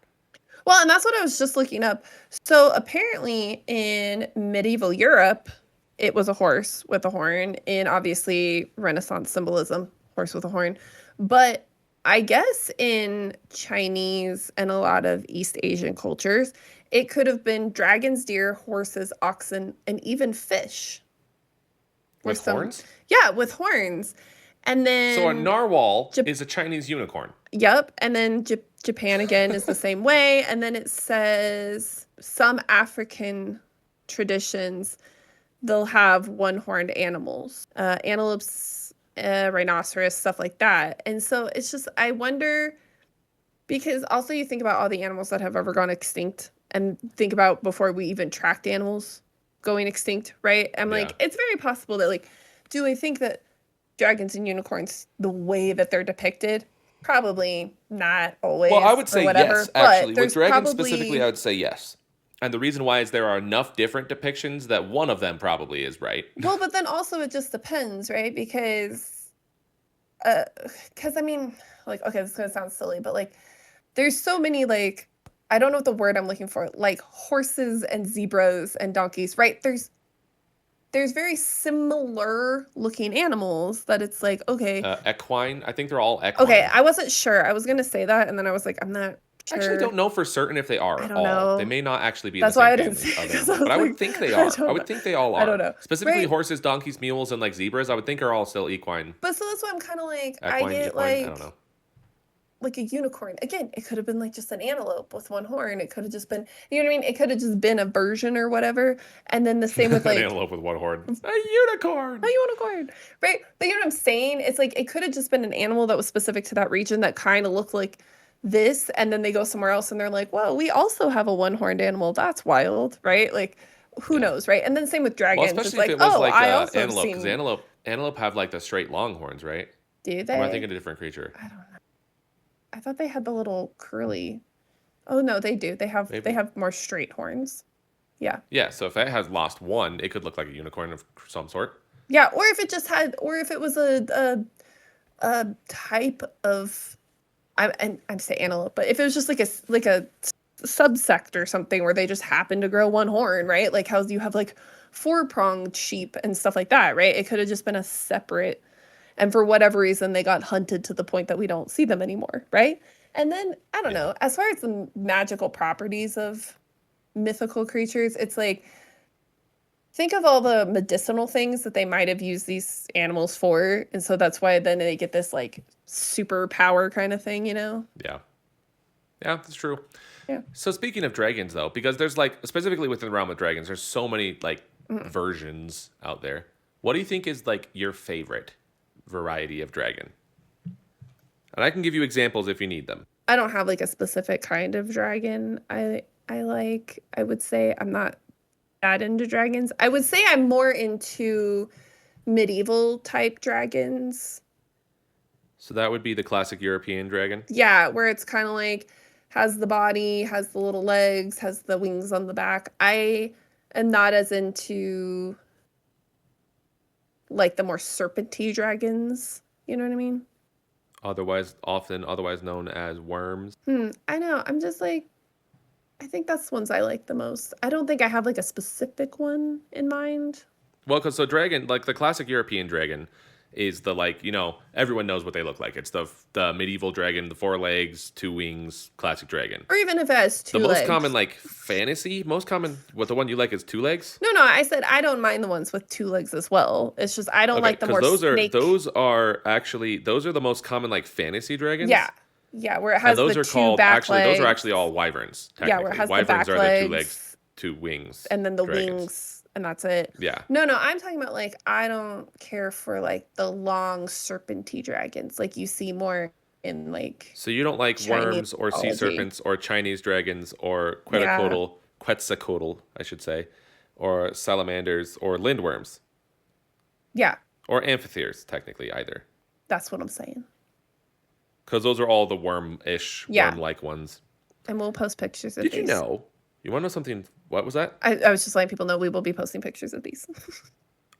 Well, and that's what I was just looking up. So apparently in medieval Europe, it was a horse with a horn, in obviously Renaissance symbolism, horse with a horn. But I guess in Chinese and a lot of East Asian cultures, it could have been dragons, deer, horses, oxen, and even fish. With horns? Yeah, with horns. And then so a narwhal is a Chinese unicorn. Yep. And then Japan again is the same way. And then it says some African traditions, they'll have one-horned animals, antelopes, rhinoceros, stuff like that. And so it's just, I wonder, because also you think about all the animals that have ever gone extinct, and think about before we even tracked animals going extinct, right? I'm like, it's very possible that, like, do I think that dragons and unicorns, the way that they're depicted, probably not always. Well, I would say yes, actually. With dragons specifically, I would say yes. And the reason why is there are enough different depictions that one of them probably is right. Well, but then also it just depends, right? Because I mean, like, okay, this is going to sound silly, but like, there's so many, like, I don't know what the word I'm looking for, like horses and zebras and donkeys, right? There's very similar looking animals that it's like, okay. Equine. I think they're all equine. Okay, I wasn't sure. I was going to say that, and then I was like, I'm not sure. I actually don't know for certain if they are. I don't know. They may not actually be That's the why same I didn't family, but I would think they are. I would think they all are. I don't know. Specifically horses, donkeys, mules, and like zebras, I would think are all still equine. But so that's why I'm kind of like, equine, I get equine, like, I don't know. Like a unicorn. Again, it could have been like just an antelope with one horn. It could have just been, you know what I mean? It could have just been a version or whatever. And then the same with like an antelope with one horn. A unicorn. A unicorn. Right? But you know what I'm saying? It's like it could have just been an animal that was specific to that region that kind of looked like this, and then they go somewhere else and they're like, well, we also have a one-horned animal. That's wild, right? Like, who knows, right? And then same with dragons. Well, especially it's if like, it was like I also antelope, seen... because antelope have like the straight long horns, right? Do they? Or am I thinking a different creature? I don't know. I thought they had the little curly. Oh no, they do. They have more straight horns. Yeah. Yeah. So if it has lost one, it could look like a unicorn of some sort. Yeah, or if it just had, or if it was a type of, I'm saying antelope, but if it was just like a subsect or something where they just happen to grow one horn, right? Like how you have like four-pronged sheep and stuff like that, right? It could have just been a separate, and for whatever reason they got hunted to the point that we don't see them anymore, right? And then I don't know, as far as the magical properties of mythical creatures, it's like, think of all the medicinal things that they might have used these animals for, and so that's why then they get this like superpower kind of thing, you know? Yeah. Yeah, that's true. Yeah. So speaking of dragons, though, because there's like specifically within the realm of dragons, there's so many like versions out there. What do you think is like your favorite variety of dragon? And I can give you examples if you need them. I don't have like a specific kind of dragon. I would say I'm not that into dragons. I would say I'm more into medieval type dragons. So that would be the classic European dragon. Yeah, where it's kind of like has the body, has the little legs, has the wings on the back. I am not as into like the more serpenty dragons. You know what I mean? Often otherwise known as worms. I know. I'm just like, I think that's the ones I like the most. I don't think I have like a specific one in mind. Well, because so dragon, like the classic European dragon, is the like everyone knows what they look like. It's the medieval dragon, the 4 legs, 2 wings, classic dragon. Or even if it has 2 The legs. most common like fantasy, what the one you like is 2 legs. No, I said I don't mind the ones with 2 legs as well. It's just I don't like the more snake. Those are the most common like fantasy dragons. Yeah, where it has and those the are 2 called back legs. those are actually all wyverns. Yeah, where it has wyverns the back are legs, the 2 legs, 2 wings, and then the dragons. wings, and that's it. Yeah. No, I'm talking about like I don't care for like the long serpenty dragons like you see more in like. So you don't like Chinese worms or sea mythology. serpents or Chinese dragons or Quetzalcoatl, I should say, or salamanders or lindworms. Yeah, Or amphitheres, technically, either. that's what I'm saying. Because those are all the worm-like ones. And we'll post pictures of these. Did you know? You want to know something? What was that? I was just letting people know we will be posting pictures of these.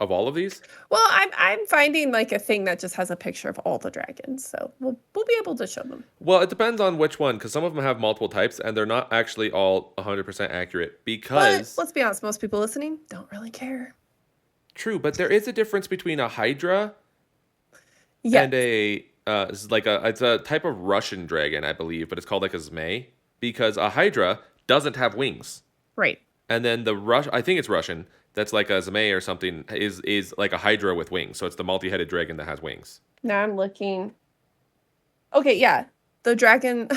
Of all of these? Well, I'm finding like a thing that just has a picture of all the dragons, so we'll be able to show them. Well, it depends on which one, because some of them have multiple types, and they're not actually all 100% accurate. Because But let's be honest, most people listening don't really care. True, but there is a difference between a hydra and it's a type of Russian dragon, I believe, but it's called like a zmei, because a hydra doesn't have wings. Right. And then I think it's Russian, that's like a zmei or something, is like a hydra with wings. So it's the multi-headed dragon that has wings. Now I'm looking. Okay, yeah. The dragon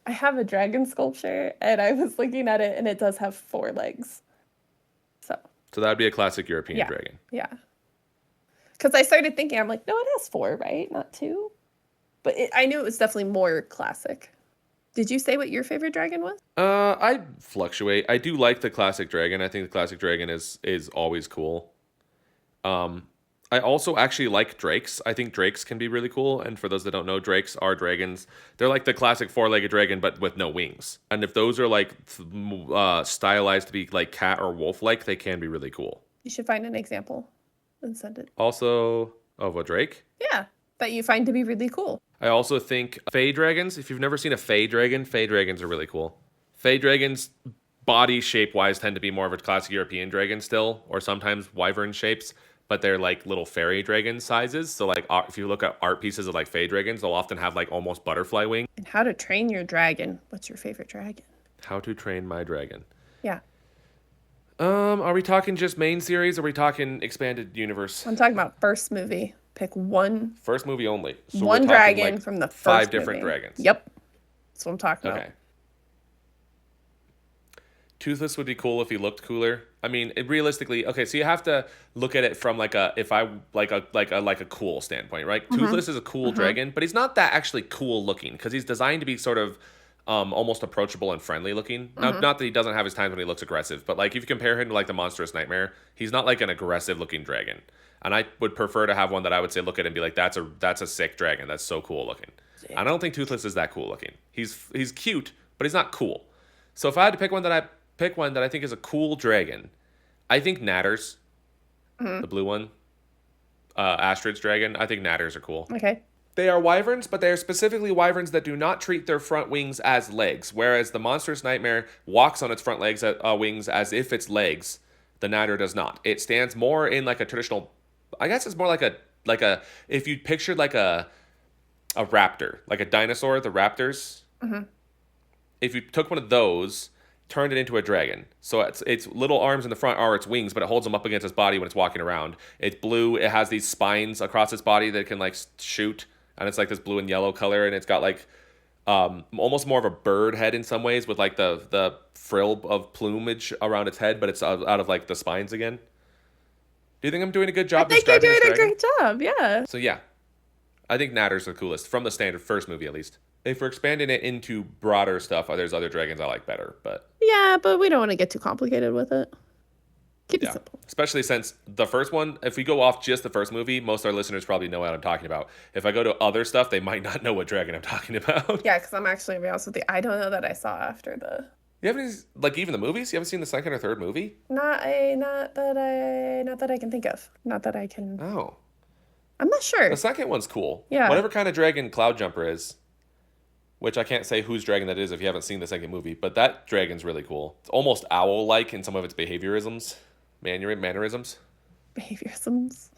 I have a dragon sculpture and I was looking at it and it does have 4 legs. So that'd be a classic European dragon. Yeah. Because I started thinking, I'm like, no, it has 4, right? Not 2. But I knew it was definitely more classic. Did you say what your favorite dragon was? I fluctuate. I do like the classic dragon. I think the classic dragon is always cool. I also actually like drakes. I think drakes can be really cool. And for those that don't know, drakes are dragons. They're like the classic 4-legged dragon, but with no wings. And if those are like stylized to be like cat or wolf-like, they can be really cool. You should find an example and send it. Also, of a drake? Yeah, that you find to be really cool. I also think fey dragons. If you've never seen a fey dragons are really cool. Fey dragons, body shape-wise, tend to be more of a classic European dragon still, or sometimes wyvern shapes. But they're like little fairy dragon sizes. So like if you look at art pieces of like fey dragons, they'll often have like almost butterfly wings. And how to train your dragon. What's your favorite dragon? How to train my dragon. Yeah. Are we talking just main series or are we talking expanded universe? I'm talking about first movie. Pick one. First movie only. So one dragon like from the first 5 different dragons. Yep. That's what I'm talking about. Toothless would be cool if he looked cooler. I mean, realistically, okay, so you have to look at it from like a cool standpoint, right? Mm-hmm. Toothless is a cool dragon, but he's not that actually cool looking because he's designed to be sort of almost approachable and friendly looking. Now, not that he doesn't have his times when he looks aggressive, but like if you compare him to like the Monstrous Nightmare, he's not like an aggressive looking dragon. And I would prefer to have one that I would say look at and be like, that's a sick dragon. That's so cool looking. Yeah. And I don't think Toothless is that cool looking. He's cute, but he's not cool. So if I had to pick one that I think is a cool dragon, I think Natters, the blue one. Astrid's dragon. I think natters are cool. Okay. They are wyverns, but they are specifically wyverns that do not treat their front wings as legs. Whereas the monstrous nightmare walks on its front wings as if it's legs. The natter does not. It stands more in like a traditional. I guess it's more like a if you pictured like a raptor, like a dinosaur, the raptors. Mm-hmm. If you took one of those, turned it into a dragon. So its little arms in the front are its wings, but it holds them up against its body when it's walking around. It's blue. It has these spines across its body that it can like shoot, and it's like this blue and yellow color, and it's got like almost more of a bird head in some ways with like the frill of plumage around its head, but it's out of like the spines again. Do you think I'm doing a good job? I think you're describing doing this a dragon? great job. Yeah. So yeah, I think Natter's the coolest from the standard first movie at least. If we're expanding it into broader stuff, there's other dragons I like better, but Yeah, but we don't want to get too complicated with it. Keep it yeah. simple. Especially since the first one, if we go off just the first movie, most of our listeners probably know what I'm talking about. If I go to other stuff, they might not know what dragon I'm talking about. Yeah, because I'm actually, to be honest with you, I don't know that I saw after the. You haven't like even the movies? You haven't seen the second or third movie? Not that I can think of. Not that I can. Oh. I'm not sure. The second one's cool. Yeah. Whatever kind of dragon Cloudjumper is, which I can't say whose dragon that is if you haven't seen the second movie, but that dragon's really cool. It's almost owl-like in some of its behaviorisms, mannerisms. Behaviorisms.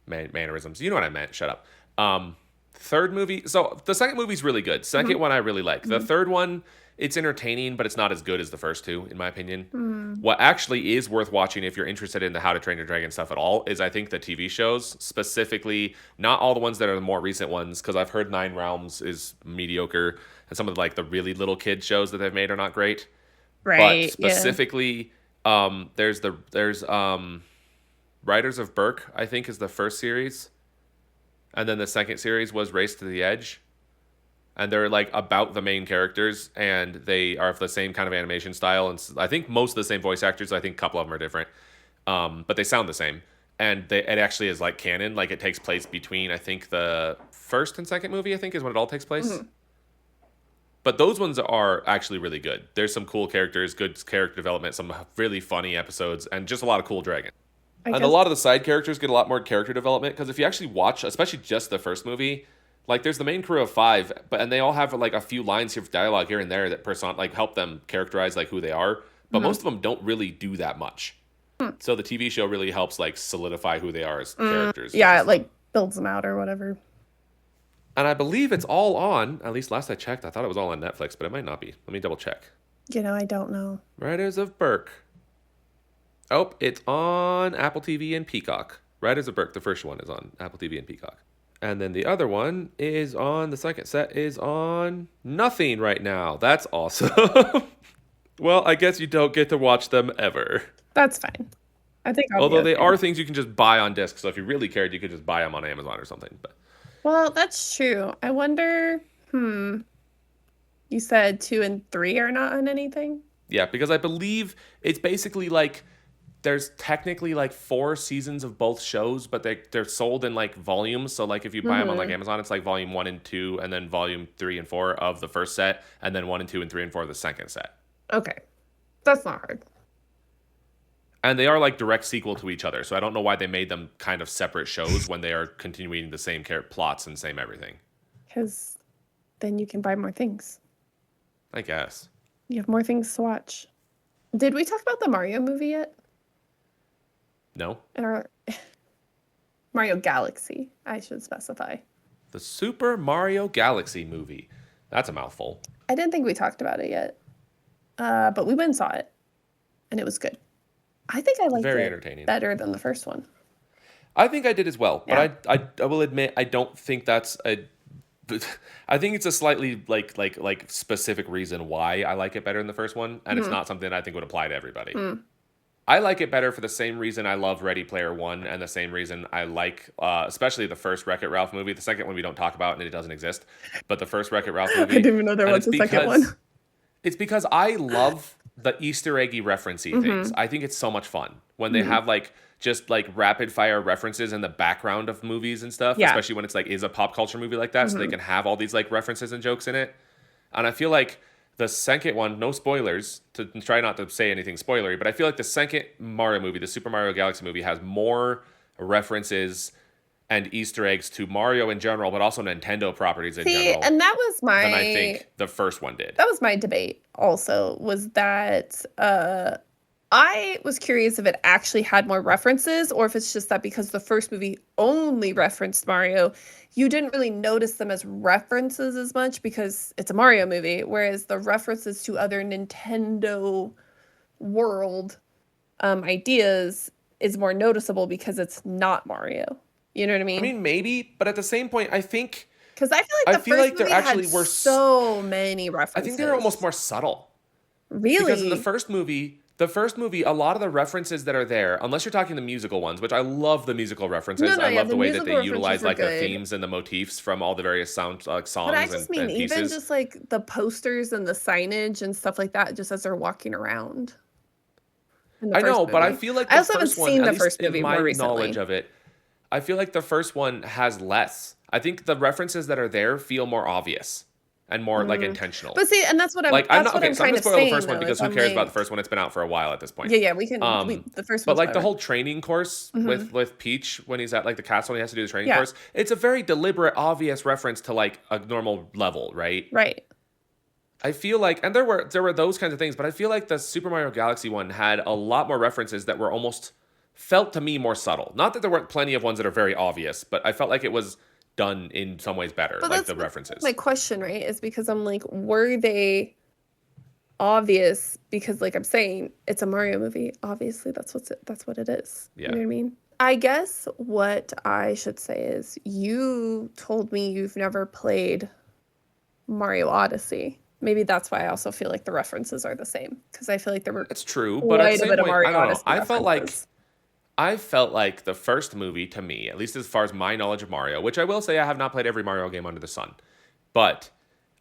Mannerisms. You know what I meant. Shut up. Third movie. So the second movie's really good. 2nd one I really like. The third one, it's entertaining, but it's not as good as the first two, in my opinion. What actually is worth watching if you're interested in the How to Train Your Dragon stuff at all is I think the TV shows, specifically, not all the ones that are the more recent ones, because I've heard Nine Realms is mediocre, and some of like the really little kid shows that they've made are not great. Right. But specifically, there's Riders of Berk, I think, is the first series. And then the second series was Race to the Edge. And they're like about the main characters, and they are of the same kind of animation style. And I think most of the same voice actors. I think a couple of them are different. But they sound the same. And it actually is like canon. Like it takes place between, I think, the first and second movie, I think, is when it all takes place. Mm-hmm. But those ones are actually really good. There's some cool characters, good character development, some really funny episodes, and just a lot of cool dragons. And a lot of the side characters get a lot more character development, because if you actually watch, especially just the first movie, like there's the main crew of 5, and they all have like a few lines of dialogue here and there that like help them characterize like who they are. But most of them don't really do that much. So the TV show really helps like solidify who they are as characters. Yeah, it like builds them out or whatever. And I believe it's all on, at least last I checked, I thought it was all on Netflix, but it might not be. Let me double check. I don't know. Riders of Berk. Oh, it's on Apple TV and Peacock. Riders of Berk, the first one, is on Apple TV and Peacock. And then the other one is on, the second set is on nothing right now. That's awesome. Well, I guess you don't get to watch them ever. That's fine. I think although they are things you can just buy on disc, so if you really cared, you could just buy them on Amazon or something. But well, that's true. I wonder, you said 2 and 3 are not on anything? Yeah, because I believe it's basically like there's technically like 4 seasons of both shows, but they're sold in like volumes. So like if you buy them on like Amazon, it's like volume 1 and 2, and then volume 3 and 4 of the first set, and then 1 and 2 and 3 and 4 of the second set. Okay. That's not hard. And they are like direct sequel to each other, so I don't know why they made them kind of separate shows when they are continuing the same plots and same everything. Because then you can buy more things. I guess. You have more things to watch. Did we talk about the Mario movie yet? No. Mario Galaxy, I should specify. The Super Mario Galaxy movie. That's a mouthful. I didn't think we talked about it yet. But we went and saw it. And it was good. I think I liked it better than the first one. I think I did as well. Yeah. But I will admit, I don't think that's a... I think it's a slightly like specific reason why I like it better than the first one. And it's not something I think would apply to everybody. I like it better for the same reason I love Ready Player One, and the same reason I like, especially the first Wreck-It Ralph movie. The second one we don't talk about, and it doesn't exist. But the first Wreck-It Ralph movie... I didn't even know there was a second one. It's because I love the Easter eggy reference-y things. I think it's so much fun when they have like just like rapid fire references in the background of movies and stuff, especially when it's like is a pop culture movie like that, so they can have all these like references and jokes in it. And I feel like the second one, no spoilers, to try not to say anything spoilery, but I feel like the second Mario movie, the Super Mario Galaxy movie, has more references and Easter eggs to Mario in general, but also Nintendo properties in See, general and that was than I think the first one did. my debate also, was that I was curious if it actually had more references, or if it's just that because the first movie only referenced Mario, you didn't really notice them as references as much because it's a Mario movie, whereas the references to other Nintendo world ideas is more noticeable because it's not Mario. You know what I I mean? mean, maybe, but at the same point, Because I feel I like the feel first like there movie had actually were. so many I think they're almost references. more subtle because in Really? the first movie, a lot of the references that are there, unless you're talking the musical ones, which I love the musical No, references. no, I yeah, love the the way that they musical references utilize were like the good. themes and the motifs from all the various But I songs just mean and even pieces. just like the posters and the signage and stuff like that, just as they're walking around in the I first know, but I movie. feel like I the also haven't first one, seen at the least first in movie more my knowledge recently. of it, I feel like the first one has less. I think the references that are there feel more obvious and more like Mm. intentional. But see, and Like I'm that's not what okay, I'm so I'm kind gonna of spoil the saying first one though, is because who I'm cares about the like, first one? It's been out for a while at this point. yeah, yeah, the first But one's like the better. whole training course Hmm. with Peach when he's at like the castle and he has to do the training Yeah, course, it's a very deliberate, obvious reference to like a normal level, right? right. I feel like, and there were those kinds of things, but I feel like the Super Mario Galaxy one had a lot more references that were almost felt to me more subtle. Not that there weren't plenty of ones that are very obvious, but I felt like it was done in some ways better, But like that's the my references. question, right? Is because I'm like, were they obvious? Because like I'm saying, it's a Mario movie. Obviously, that's what it is. You Yeah. know what I mean? I guess what I should say is you told me you've never played Mario Odyssey. Maybe that's why I also feel like the references are the same, because I feel like there were It's true, but at the quite a same bit of point, I Mario don't know. Odyssey references. I felt like the first movie to me, at least as far as my knowledge of Mario, which I will say I have not played every Mario game under the sun, but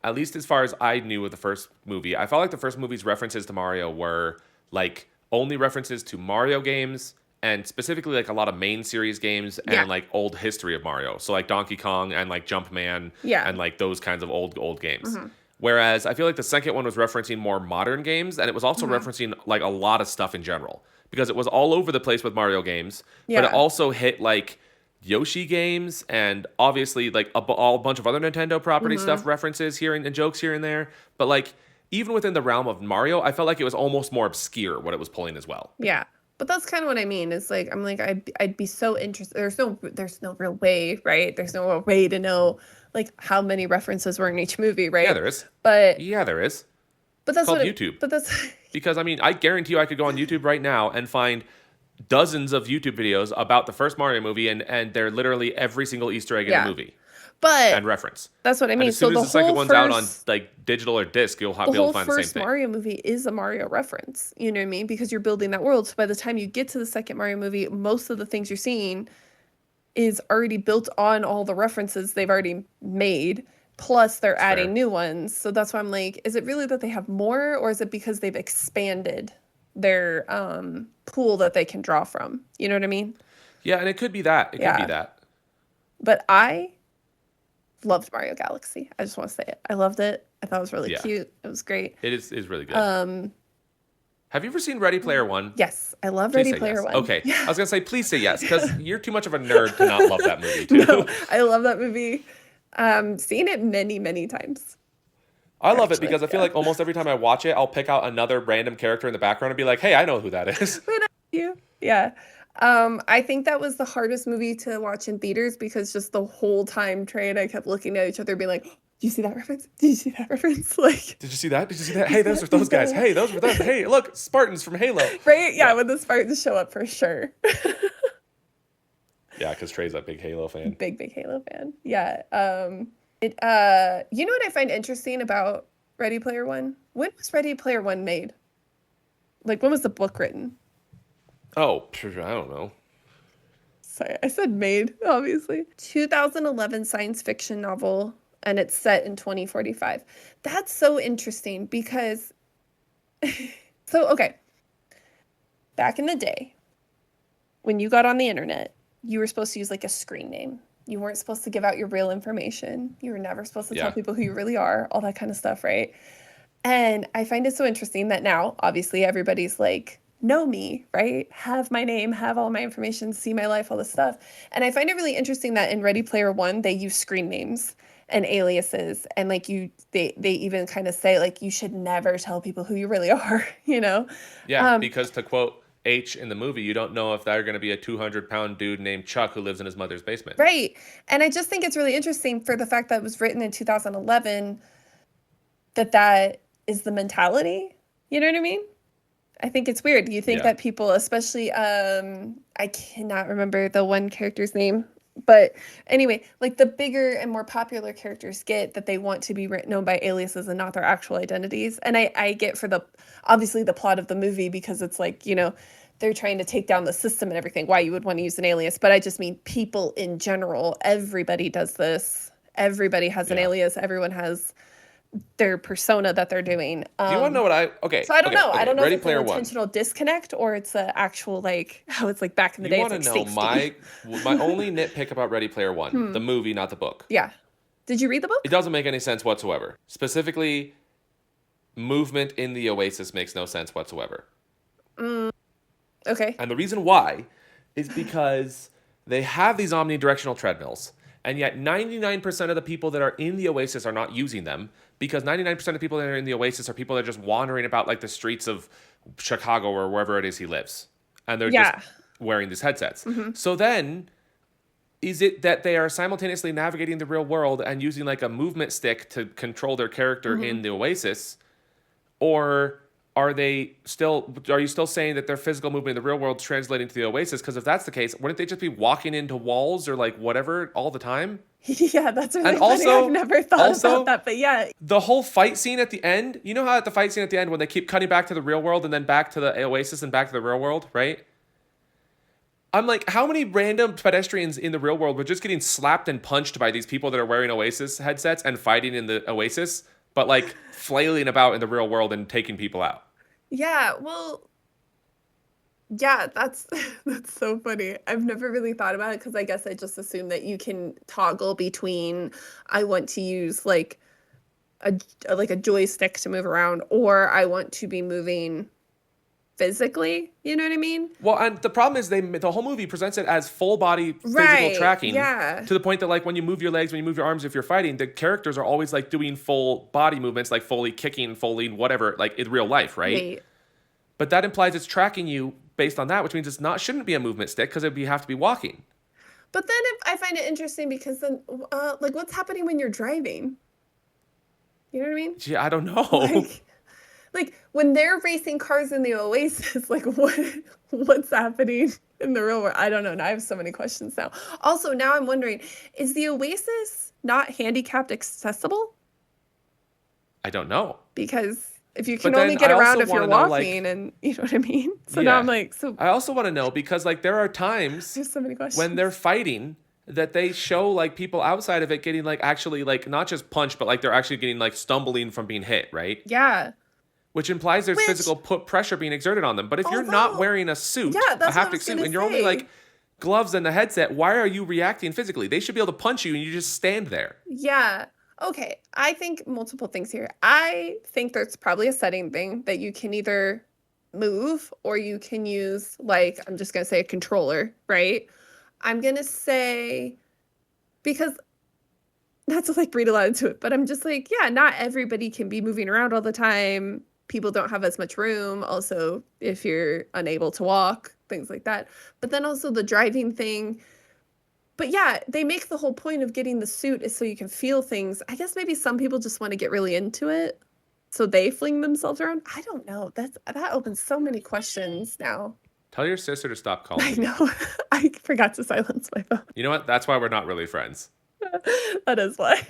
at least as far as I knew of the first movie, I felt like the first movie's references to Mario were like only references to Mario games and specifically like a lot of main series games Yeah, and like old history of Mario. So like Donkey Kong and like Jumpman yeah. and like those kinds of old games. Hmm. Whereas I feel like the second one was referencing more modern games and it was also Hmm. referencing like a lot of stuff in general because it was all over the place with Mario games, but it Yeah. also hit like Yoshi games and obviously like a bunch of other Nintendo property Hmm. stuff references here and jokes here and there. But like even within the realm of Mario, I felt like it was almost more obscure what it was pulling as well. Yeah. But that's kind of what I mean. Is like I'm like I'd be so interested. There's no real way, right? There's no real way to know like how many references were in each movie, Yeah, right? there is. But Yeah, there is. but It's that's called what it, YouTube. but that's Because I mean, I guarantee you I could go on YouTube right now and find dozens of YouTube videos about the first Mario movie and they're literally every single Easter egg in the yeah. movie But and reference. that's what I And mean. as So soon as the second one's out on like digital or disc, you'll the be able to whole find the same first thing. Mario movie is a Mario reference. You know what I mean? Because you're building that world. So by the time you get to the second Mario movie, most of the things you're seeing is already built on all the references they've already made. Plus, they're It's adding fair. new ones. So that's why I'm like, is it really that they have more, or is it because they've expanded their pool that they can draw from? You know what I mean? Yeah, and it could be that. It could be Yeah. that. But I loved Mario Galaxy. I just want to say it. I loved it. I thought it was really Yeah, cute. It was great. is really good. Um, Have you ever seen Ready Player One? yes, I love Please Ready say Player yes. One. Okay, I Yeah. was gonna say please say yes because you're too much of a nerd to not love that movie No, too. I love that movie. Seen it many, many times. I love it Actually, because I feel yeah. like almost every time I watch it, I'll pick out another random character in the background and be like, "Hey, I know who that is." When I you. Yeah. I think that was the hardest movie to watch in theaters because just the whole time Trey and I kept looking at each other being like, "Do you see that reference? Did you see that reference?" Like, Did you see that? Did you see that? Hey, those were those guys. Hey, those were those. Hey, look, Spartans from Halo. right? Yeah, Yeah, when the Spartans show up for sure. yeah, because Trey's a big Halo fan. Big, big Halo fan. Yeah. You know what I find interesting about Ready Player One? When was Ready Player One made? Like, when was the book written? Oh, I don't know. Sorry, I said made, obviously. 2011 science fiction novel, and it's set in 2045. That's so interesting because, so, okay, back in the day, when you got on the internet, you were supposed to use like a screen name. You weren't supposed to give out your real information. You were never supposed to tell Yeah, people who you really are, all that kind of stuff, right? And I find it so interesting that now, obviously, everybody's like know me, right? Have my name, have all my information, see my life, all this stuff. And I find it really interesting that in Ready Player One, they use screen names and aliases. And like they even kind of say like, you should never tell people who you really are, you know? Yeah, Um, because to quote H in the movie, you don't know if they're going to be a 200-pound dude named Chuck who lives in his mother's basement. right. And I just think it's really interesting for the fact that it was written in 2011 that is the mentality. You know what I mean? I think it's weird. You think Yeah. that people, especially, I cannot remember the one character's name, but anyway, like the bigger and more popular characters get that they want to be known by aliases and not their actual identities. And I get for obviously the plot of the movie because it's like, you know, they're trying to take down the system and everything, why you would want to use an alias. But I just mean people in general. Everybody does this. Everybody has an Yeah. alias. Everyone has their persona that they're doing. Do you want to know what okay? So I don't know. Okay. I don't know Ready if it's an Player One. intentional disconnect or it's an actual like how it's like back in the You day. want It's to like know safety. my only nitpick about Ready Player One, the movie, not the book. Yeah. Did you read the It book? doesn't make any sense whatsoever. Specifically, movement in the Oasis makes no sense whatsoever. Okay. And the reason why is because they have these omnidirectional treadmills, and yet 99% of the people that are in the Oasis are not using them because 99% of people that are in the Oasis are people that are just wandering about like the streets of Chicago or wherever it is he lives. And they're Yeah. just wearing these headsets. So then, is it that they are simultaneously navigating the real world and using like a movement stick to control their character in the Oasis? Or are you still saying that their physical movement in the real world is translating to the Oasis? Because if that's the case, wouldn't they just be walking into walls or like whatever all the time? Yeah, that's really And funny. also- I've never thought also- about that, but yeah. The whole fight scene at the end, you know how at the fight scene at the end when they keep cutting back to the real world and then back to the Oasis and back to the real world, right? I'm like, how many random pedestrians in the real world were just getting slapped and punched by these people that are wearing Oasis headsets and fighting in the Oasis, but like flailing about in the real world and taking people out? Yeah, well, yeah, that's that's so funny. I've never really thought about it because I guess I just assume that you can toggle between I want to use like a joystick to move around or I want to be moving physically, you know what I mean? Well, and the problem is the whole movie presents it as full body physical Right, tracking. yeah. To the point that like when you move your legs, when you move your arms, if you're fighting, the characters are always like doing full body movements, like fully kicking, fully whatever, like in real life, right? Wait. But that implies it's tracking you based on that, which means shouldn't be a movement stick because you have to be walking. But then I find it interesting because then like what's happening when you're driving? You know what I mean? Gee, I don't know. Like when they're racing cars in the Oasis, like what's happening in the real world? I don't know. Now I have so many questions now. Also, now I'm wondering, is the Oasis not handicapped accessible? I don't know. Because if you But can then only get I around also if you're wanna know, like- walking and you know what I mean? So now Yeah. I'm like, so I also want to know because like there are times there's so many questions. when they're fighting that they show like people outside of it getting like actually like not just punched, but like they're actually getting like stumbling from being hit, right? Yeah. Which implies there's Which- physical pressure being exerted on them. But if you're not Although- wearing a suit, Yeah, a that's what I haptic was suit, gonna and you're only say. like gloves and the headset, why are you reacting physically? They should be able to punch you and you just stand there. Yeah. Okay. I think multiple things here. I think there's probably a setting thing that you can either move or you can use, like, I'm just going to say a controller, right? I'm going to say, because not to like read a lot into it, but I'm just like, yeah, not everybody can be moving around all the time. People don't have as much room. Also, if you're unable to walk, things like that. But then also the driving thing. But yeah, they make the whole point of getting the suit is so you can feel things. I guess maybe some people just want to get really into it. So they fling themselves around. I don't know. That opens so many questions now. Tell your sister to stop calling I you. know. I forgot to silence my phone. You know what? That's why we're not really friends. That is why.